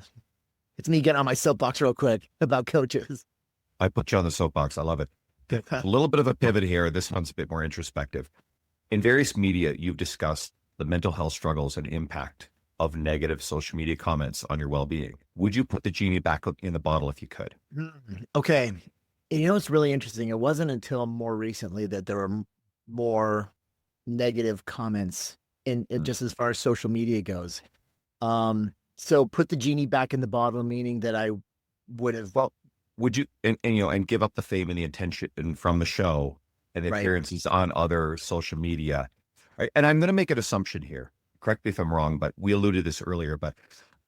me getting on my soapbox real quick about coaches. I put you on the soapbox. I love it. A little bit of a pivot here. This one's a bit more introspective. In various media, you've discussed the mental health struggles and impact of negative social media comments on your well-being. Would you put the genie back in the bottle if you could? Okay. It's really interesting. It wasn't until more recently that there were more negative comments in just as far as social media goes. So put the genie back in the bottle, meaning that I would have. Well, would you and give up the fame and the attention from the show and the appearances on other social media? Right? And I'm going to make an assumption here. Correct me if I'm wrong, but we alluded to this earlier. But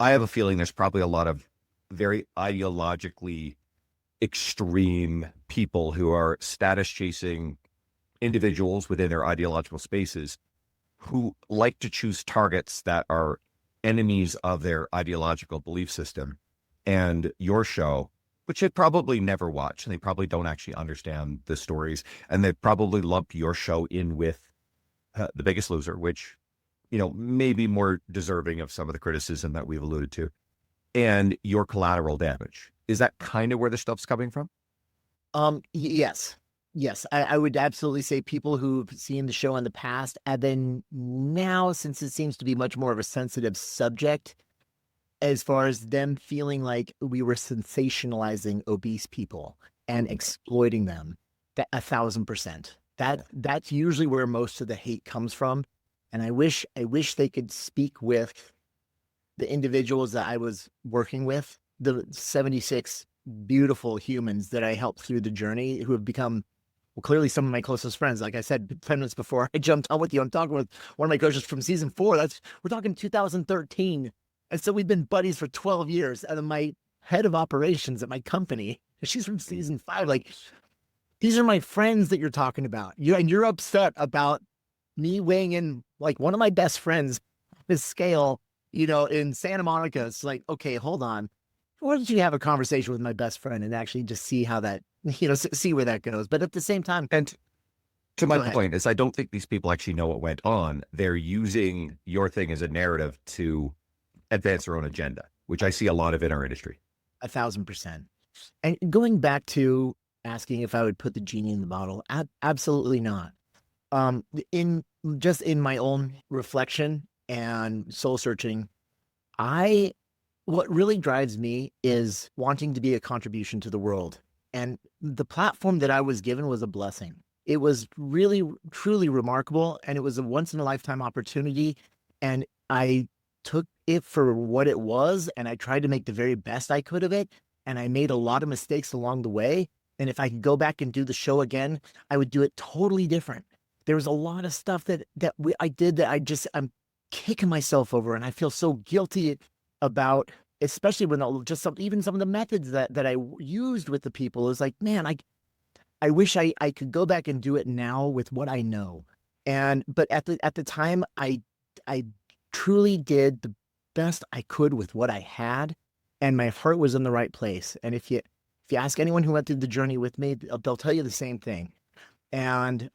I have a feeling there's probably a lot of very ideologically extreme people who are status chasing individuals within their ideological spaces who like to choose targets that are enemies of their ideological belief system. And your show, which they probably never watch, and they probably don't actually understand the stories, and they probably lump your show in with The Biggest Loser, which, may be more deserving of some of the criticism that we've alluded to, and Your Collateral Damage. Is that kind of where the stuff's coming from? Yes. Yes, I would absolutely say people who've seen the show in the past, and then now, since it seems to be much more of a sensitive subject, as far as them feeling like we were sensationalizing obese people and exploiting them, that 1,000%. That's usually where most of the hate comes from. And I wish they could speak with the individuals that I was working with, the 76 beautiful humans that I helped through the journey who have become, well, clearly some of my closest friends. Like I said 10 minutes before I jumped on with you, I'm talking with one of my coaches from season 4. We're talking 2013. And so we've been buddies for 12 years. And then my head of operations at my company, she's from season 5. Like, these are my friends that you're talking about. You're upset about me weighing in, like, one of my best friends, his scale, in Santa Monica. It's like, okay, hold on. Why don't you have a conversation with my best friend and actually just see how that, see where that goes. But at the same time, And to my go ahead. point is, I don't think these people actually know what went on. They're using your thing as a narrative to advance their own agenda, which I see a lot of in our industry. 1,000%. And going back to asking if I would put the genie in the bottle, absolutely not. In my own reflection and soul searching, what really drives me is wanting to be a contribution to the world. And the platform that I was given was a blessing. It was really, truly remarkable. And it was a once in a lifetime opportunity. And I took it for what it was. And I tried to make the very best I could of it. And I made a lot of mistakes along the way. And if I could go back and do the show again, I would do it totally different. There was a lot of stuff that I did that I'm kicking myself over. And I feel so guilty about, especially when even some of the methods that I used with the people is like, man, I wish I could go back and do it now with what I know. But at the time, I truly did the best I could with what I had, and my heart was in the right place. And if you ask anyone who went through the journey with me, they'll tell you the same thing. And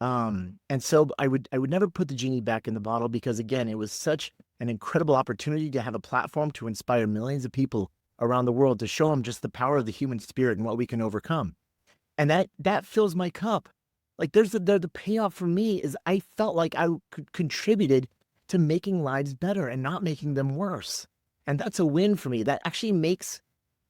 so I would never put the genie back in the bottle, because again, it was such an incredible opportunity to have a platform to inspire millions of people around the world, to show them just the power of the human spirit and what we can overcome. And that fills my cup. Like, the payoff for me is I felt like I contributed to making lives better and not making them worse. And that's a win for me. That actually makes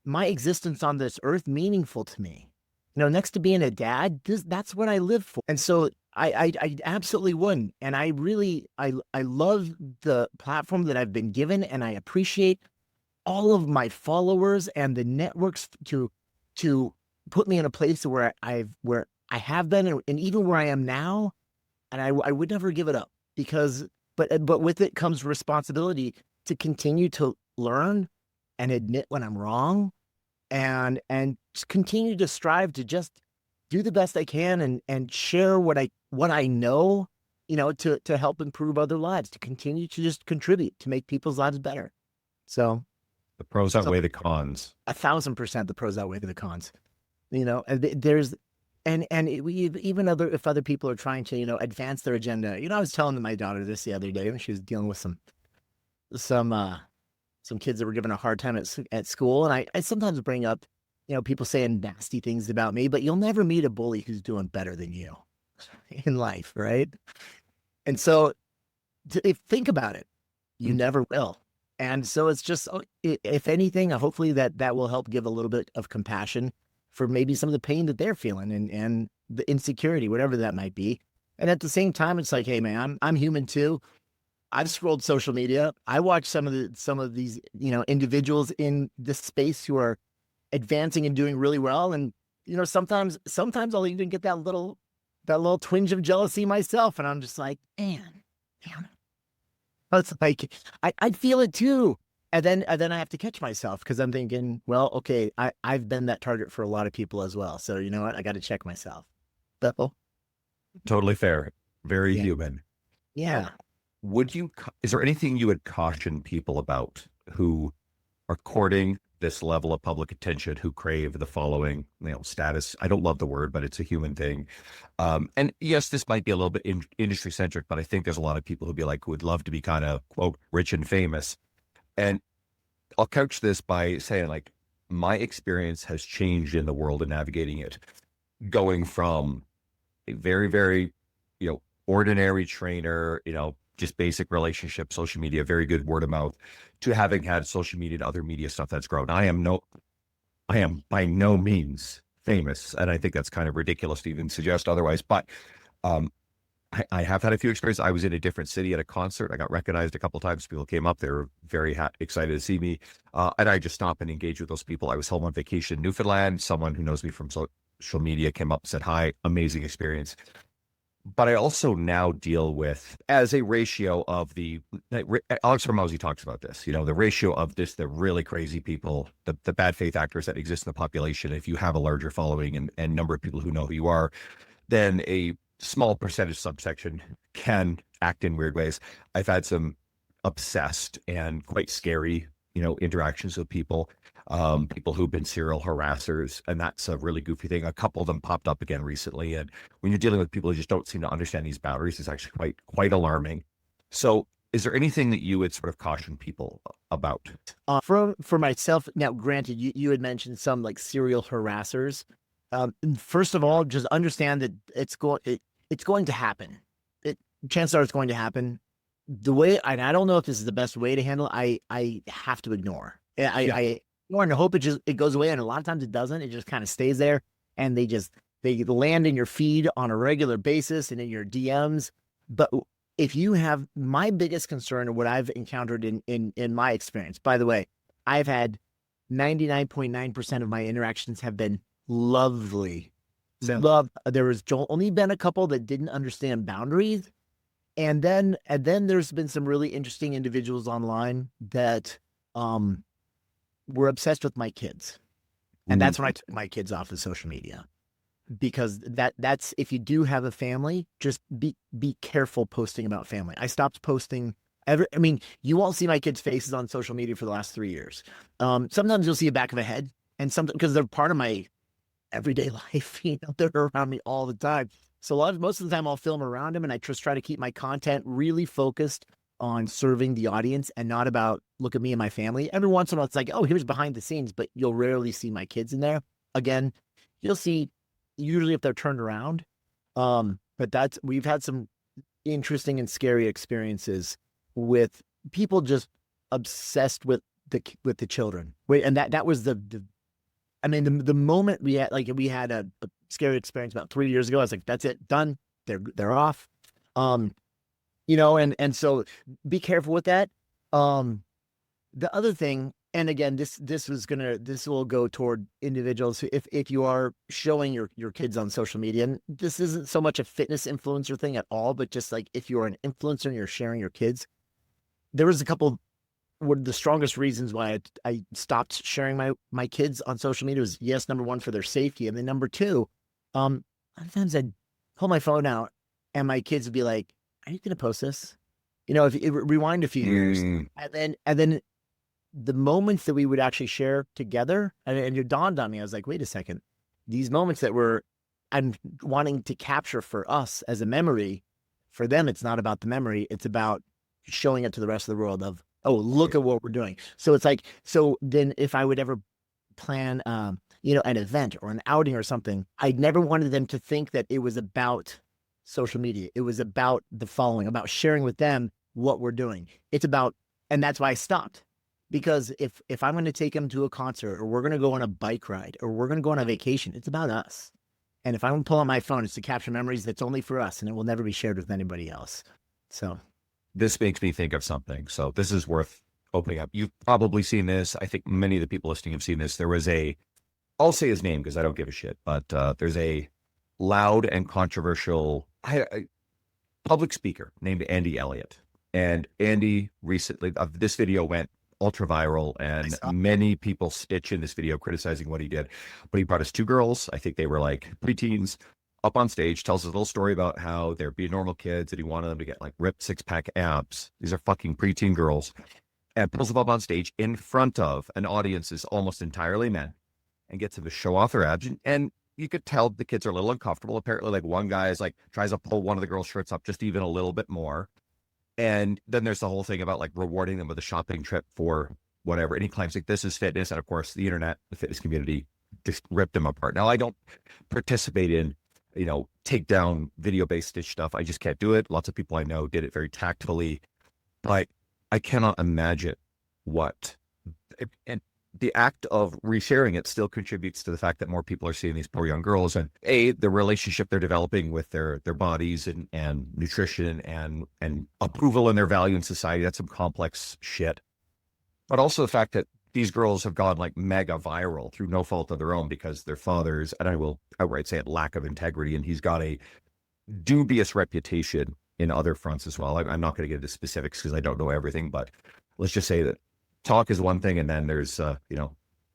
my existence on this earth meaningful to me. Next to being a dad, that's what I live for. And so I absolutely wouldn't. And I love the platform that I've been given, and I appreciate all of my followers and the networks to put me in a place where I have been, and even where I am now. And I would never give it up, but with it comes responsibility to continue to learn and admit when I'm wrong, and continue to strive to just do the best I can and share what I know, to help improve other lives, to continue to just contribute to make people's lives better. So The pros outweigh the cons. 1,000% the pros outweigh the cons. And there's, even if other people are trying to, advance their agenda. I was telling my daughter this the other day when she was dealing with some kids that were given a hard time at school. And I sometimes bring up, people saying nasty things about me, but you'll never meet a bully who's doing better than you in life, right? And so think about it. You never will. And so it's just, if anything, hopefully that will help give a little bit of compassion for maybe some of the pain that they're feeling and the insecurity, whatever that might be. And at the same time, it's like, hey man, I'm human too. I've scrolled social media. I watch some of these, individuals in this space who are advancing and doing really well. And, sometimes I'll even get that little twinge of jealousy myself. And I'm just like, man, it's like, I feel it too. And then I have to catch myself, because I'm thinking, well, okay, I've been that target for a lot of people as well. So you know what? I got to check myself. So, Totally fair. Very Yeah. human. yeah. Is there anything you would caution people about who are courting this level of public attention who crave the following, status. I don't love the word, but it's a human thing. And yes, this might be a little bit industry centric, but I think there's a lot of people who would love to be kind of quote rich and famous. And I'll couch this by saying like my experience has changed in the world of navigating it, going from a very, very, ordinary trainer, just basic relationship, social media, very good word of mouth, to having had social media and other media stuff that's grown. I am by no means famous, and I think that's kind of ridiculous to even suggest otherwise. But I have had a few experiences. I was in a different city at a concert. I got recognized a couple of times. People came up. They were very excited to see me. And I just stopped and engaged with those people. I was home on vacation in Newfoundland. Someone who knows me from social media came up, said hi, amazing experience. But I also now deal with, as a ratio of Alex Hormozy talks about this, the ratio of the really crazy people, the bad faith actors that exist in the population. If you have a larger following and number of people who know who you are, then a small percentage subsection can act in weird ways. I've had some obsessed and quite scary, interactions with people who've been serial harassers, and that's a really goofy thing. A couple of them popped up again recently, and when you're dealing with people who just don't seem to understand these boundaries, it's actually quite alarming. So is there anything that you would sort of caution people about? For myself, now granted, you had mentioned some like serial harassers. First of all, just understand that it's going to happen. Chances are it's going to happen. The way, and I don't know if this is the best way to handle it, I have to ignore. I ignore and hope it goes away. And a lot of times it doesn't. It just kind of stays there, and they land in your feed on a regular basis and in your DMs. But if you have, my biggest concern, or what I've encountered in my experience, by the way, I've had 99.9% of my interactions have been lovely. There was only been a couple that didn't understand boundaries. And then there's been some really interesting individuals online that were obsessed with my kids. And that's when I took my kids off of social media. Because that's, if you do have a family, just be careful posting about family. I stopped posting you won't see my kids' faces on social media for the last 3 years. Sometimes you'll see a back of a head, and something, because they're part of my everyday life, they're around me all the time. So most of the time I'll film around them, and I just try to keep my content really focused on serving the audience and not about, look at me and my family. Every once in a while it's like, oh, here's behind the scenes, but you'll rarely see my kids in there. Again, you'll see usually if they're turned around. But we've had some interesting and scary experiences with people just obsessed with the children. And that was the moment we had a scary experience about 3 years ago. I was like, that's it, done. They're off. And so be careful with that. The other thing, and again, this will go toward individuals who, if you are showing your kids on social media, and this isn't so much a fitness influencer thing at all, but just like if you're an influencer and you're sharing your kids, there was a couple. One of the strongest reasons why I stopped sharing my kids on social media was, yes, number one, for their safety. And then number two, sometimes I'd pull my phone out and my kids would be like, are you going to post this? If you rewind a few years, and then the moments that we would actually share together, and it dawned on me, I was like, wait a second, these moments that I'm wanting to capture for us as a memory, for them, it's not about the memory. It's about showing it to the rest of the world of, oh, look at what we're doing. So it's like, so then if I would ever plan, an event or an outing or something, I never wanted them to think that it was about social media. It was about the following, about sharing with them what we're doing. It's about, and that's why I stopped. Because if I'm going to take them to a concert, or we're going to go on a bike ride, or we're going to go on a vacation, it's about us. And if I'm going to pull out my phone, it's to capture memories that's only for us, and it will never be shared with anybody else. So this makes me think of something. So this is worth opening up. You've probably seen this. I think many of the people listening have seen this. There was I'll say his name because I don't give a shit, but there's a loud and controversial public speaker named Andy Elliott. And Andy recently, this video went ultra viral, and many people stitch in this video criticizing what he did. But he brought his two girls, I think they were like preteens, up on stage, tells a little story about how they're being normal kids and he wanted them to get like ripped 6-pack abs. These are fucking preteen girls. and pulls them up on stage in front of an audience is almost entirely men and gets them to show off their abs. And you could tell the kids are a little uncomfortable. Apparently, like one guy is like tries to pull one of the girls' shirts up just even a little bit more. And then there's the whole thing about like rewarding them with a shopping trip for whatever. And he claims like this is fitness. And of course, the internet, the fitness community just ripped him apart. Now, I don't participate in, take down video-based stitch stuff. I just can't do it. Lots of people I know did it very tactfully, but I cannot imagine and the act of resharing it still contributes to the fact that more people are seeing these poor young girls and the relationship they're developing with their bodies and nutrition and approval and their value in society. That's some complex shit. But also the fact that these girls have gone like mega viral through no fault of their own because their fathers, and I will outright say it, lack of integrity. And he's got a dubious reputation in other fronts as well. I'm not going to get into specifics because I don't know everything, but let's just say that talk is one thing, and then there's,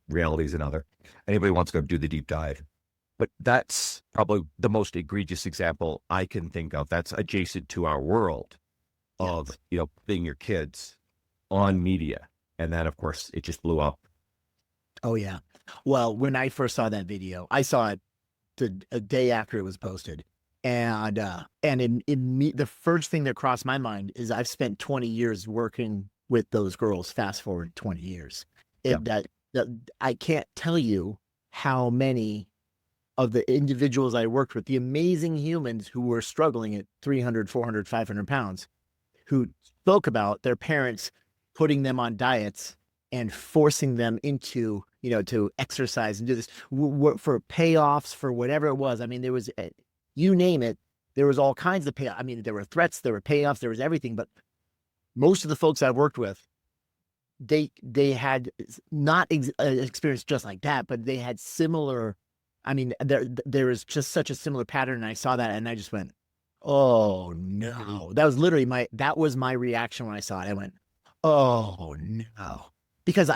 reality is another. Anybody wants to go do the deep dive. But that's probably the most egregious example I can think of that's adjacent to our world of, putting your kids on media. And then, of course, it just blew up. Oh, yeah. Well, when I first saw that video, I saw it a day after it was posted. And the first thing that crossed my mind is I've spent 20 years working with those girls. Fast forward 20 years. That I can't tell you how many of the individuals I worked with, the amazing humans who were struggling at 300, 400, 500 pounds, who spoke about their parents putting them on diets and forcing them into, to exercise and do this for payoffs, for whatever it was. I mean, there was, you name it, there was all kinds of payoffs. I mean, there were threats, there were payoffs, there was everything. But most of the folks I've worked with, they had not experienced just like that, but they had similar. I mean, there was just such a similar pattern. And I saw that and I just went, oh no. That was literally my reaction when I saw it. I went, oh no. Because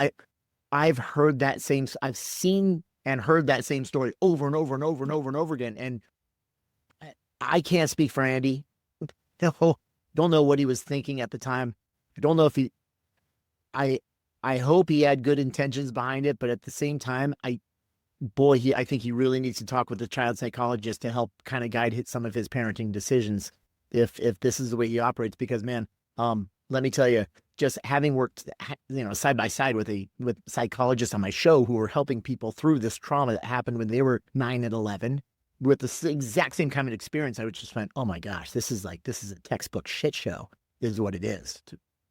I've heard that I've seen and heard that same story over and over and over and over and over again. And I can't speak for Andy. Don't know what he was thinking at the time. I don't know if I hope he had good intentions behind it, but at the same time, I think he really needs to talk with the child psychologist to help kind of guide some of his parenting decisions if this is the way he operates. Because man, let me tell you, just having worked, side by side with psychologists on my show who were helping people through this trauma that happened when they were 9 and 11, with the exact same kind of experience, I just went, oh my gosh, this is a textbook shit show, is what it is.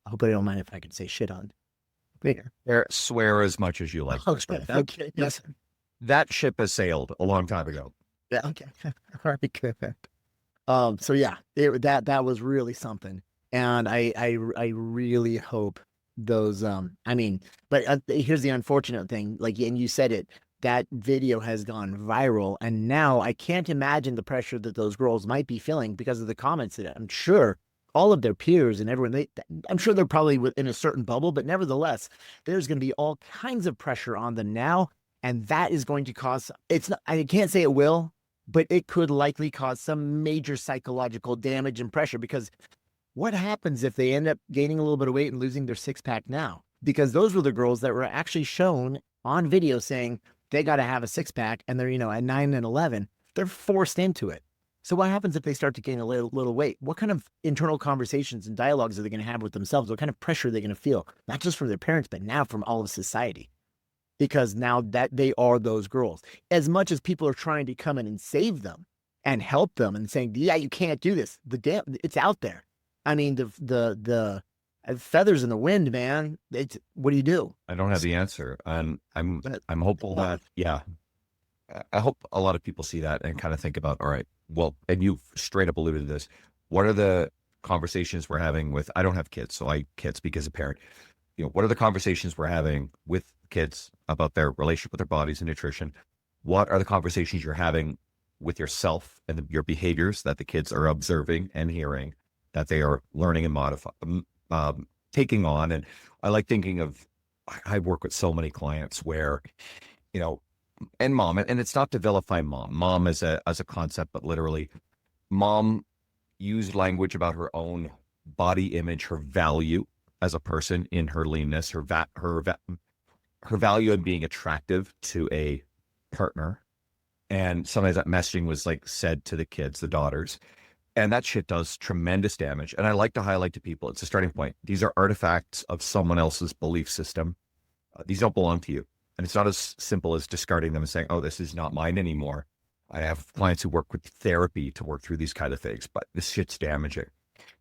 I hope I don't mind if I could say shit on here. Swear as much as you like. Okay. Yes. That ship has sailed a long time ago. Yeah. Okay. All right. Good. So yeah, that was really something. And I really hope those, but here's the unfortunate thing, and you said it, that video has gone viral. And now I can't imagine the pressure that those girls might be feeling because of the comments that I'm sure all of their peers and everyone, I'm sure they're probably within a certain bubble, but nevertheless, there's going to be all kinds of pressure on them now. And that is going to cause, I can't say it will, but it could likely cause some major psychological damage and pressure, because what happens if they end up gaining a little bit of weight and losing their six-pack now? Because those were the girls that were actually shown on video saying they got to have a six-pack, and they're, at 9 and 11, they're forced into it. So what happens if they start to gain a little weight? What kind of internal conversations and dialogues are they going to have with themselves? What kind of pressure are they going to feel? Not just from their parents, but now from all of society. Because now that they are those girls, as much as people are trying to come in and save them and help them and saying, yeah, you can't do this. It's out there. I mean, the feathers in the wind, man. What do you do? I don't have the answer. And I'm hopeful that, I hope a lot of people see that and kind of think about, all right, well, and you've straight up alluded to this. What are the conversations we're having with, I don't have kids, so I can't speak as a parent. What are the conversations we're having with kids about their relationship with their bodies and nutrition? What are the conversations you're having with yourself and your behaviors that the kids are observing and hearing, that they are learning and modifying, taking on? And I like thinking of, I work with so many clients where, and mom, and it's not to vilify mom as a concept, but literally mom used language about her own body image, her value, as a person in her leanness, her value in being attractive to a partner. And sometimes that messaging was like said to the kids, the daughters. And that shit does tremendous damage. And I like to highlight to people, it's a starting point. These are artifacts of someone else's belief system. These don't belong to you. And it's not as simple as discarding them and saying, oh, this is not mine anymore. I have clients who work with therapy to work through these kind of things, but this shit's damaging.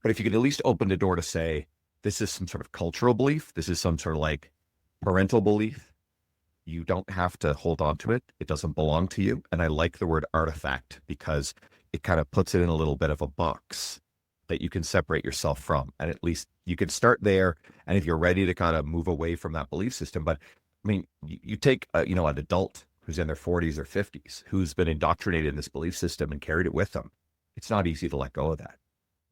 But if you could at least open the door to say, this is some sort of cultural belief, this is some sort of like parental belief, you don't have to hold on to it. It doesn't belong to you. And I like the word artifact because it kind of puts it in a little bit of a box that you can separate yourself from. And at least you can start there. And if you're ready to kind of move away from that belief system, but I mean, you take, an adult who's in their 40s or 50s, who's been indoctrinated in this belief system and carried it with them. It's not easy to let go of that.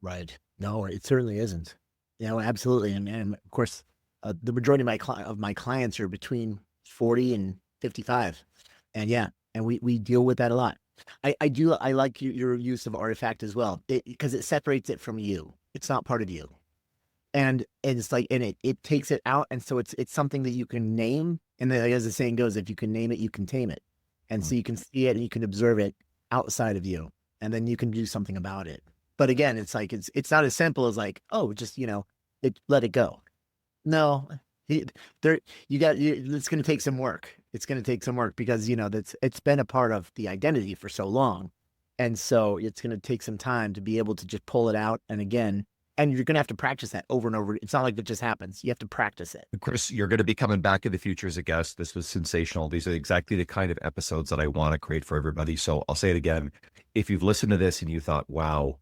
Right. No, it certainly isn't. Absolutely. And of course, the majority of my clients are between 40 and 55. And we deal with that a lot. I like your use of artifact as well, because it separates it from you. It's not part of you. And it's like, and it takes it out. And so it's something that you can name. And then, as the saying goes, if you can name it, you can tame it. And so you can see it and you can observe it outside of you, and then you can do something about it. But again, it's like, it's not as simple as like, oh, just, let it go. No, it's going to take some work. It's going to take some work because, it's been a part of the identity for so long. And so it's going to take some time to be able to just pull it out. And again, and you're going to have to practice that over and over. It's not like it just happens. You have to practice it. Chris, you're going to be coming back in the future as a guest. This was sensational. These are exactly the kind of episodes that I want to create for everybody. So I'll say it again. If you've listened to this and you thought, wow,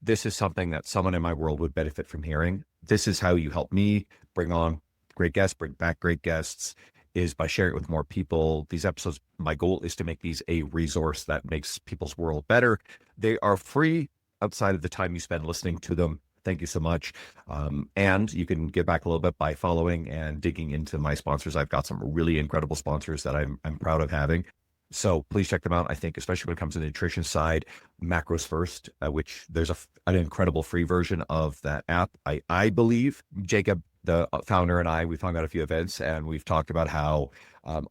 this is something that someone in my world would benefit from hearing, this is how you help me bring on great guests, bring back great guests, is by sharing it with more people. These episodes, my goal is to make these a resource that makes people's world better. They are free outside of the time you spend listening to them. Thank you so much. And you can give back a little bit by following and digging into my sponsors. I've got some really incredible sponsors that I'm proud of having. So please check them out. I think, especially when it comes to the nutrition side, Macros First, which there's an incredible free version of that app. I believe Jacob, the founder, and we've hung out at a few events, and we've talked about how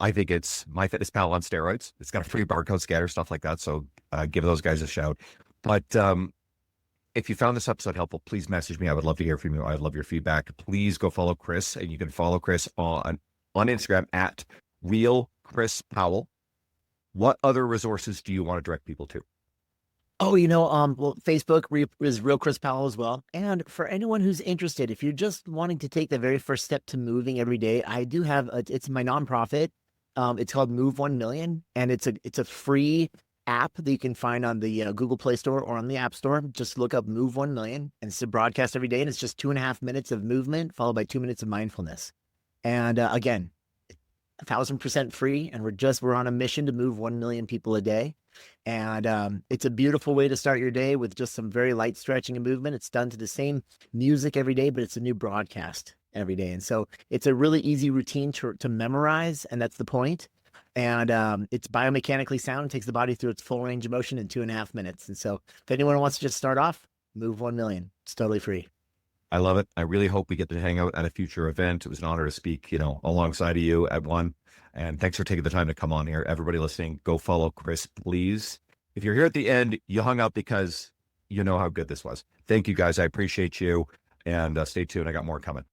I think it's MyFitnessPal on steroids. It's got a free barcode scanner, stuff like that. So give those guys a shout. But if you found this episode helpful, please message me. I would love to hear from you. I would love your feedback. Please go follow Chris, and you can follow Chris on Instagram at Real Chris Powell. What other resources do you want to direct people to? Oh, well, Facebook is Real Chris Powell as well. And for anyone who's interested, if you're just wanting to take the very first step to moving every day, I do have it's my nonprofit. It's called Move 1 Million, and it's a free app that you can find on the Google Play Store or on the App Store. Just look up Move 1 Million, and it's a broadcast every day, and it's just 2.5 minutes of movement followed by 2 minutes of mindfulness. And again, 1,000% free, and we're on a mission to move 1 million people a day. And it's a beautiful way to start your day with just some very light stretching and movement. It's done to the same music every day, but it's a new broadcast every day. And so it's a really easy routine to memorize, and that's the point. And it's biomechanically sound. It takes the body through its full range of motion in 2.5 minutes. And so if anyone wants to just start off, Move 1 Million. It's totally free. I love it. I really hope we get to hang out at a future event. It was an honor to speak, alongside of you at one. And thanks for taking the time to come on here. Everybody listening, go follow Chris, please. If you're here at the end, you hung out because you know how good this was. Thank you, guys. I appreciate you. And stay tuned. I got more coming.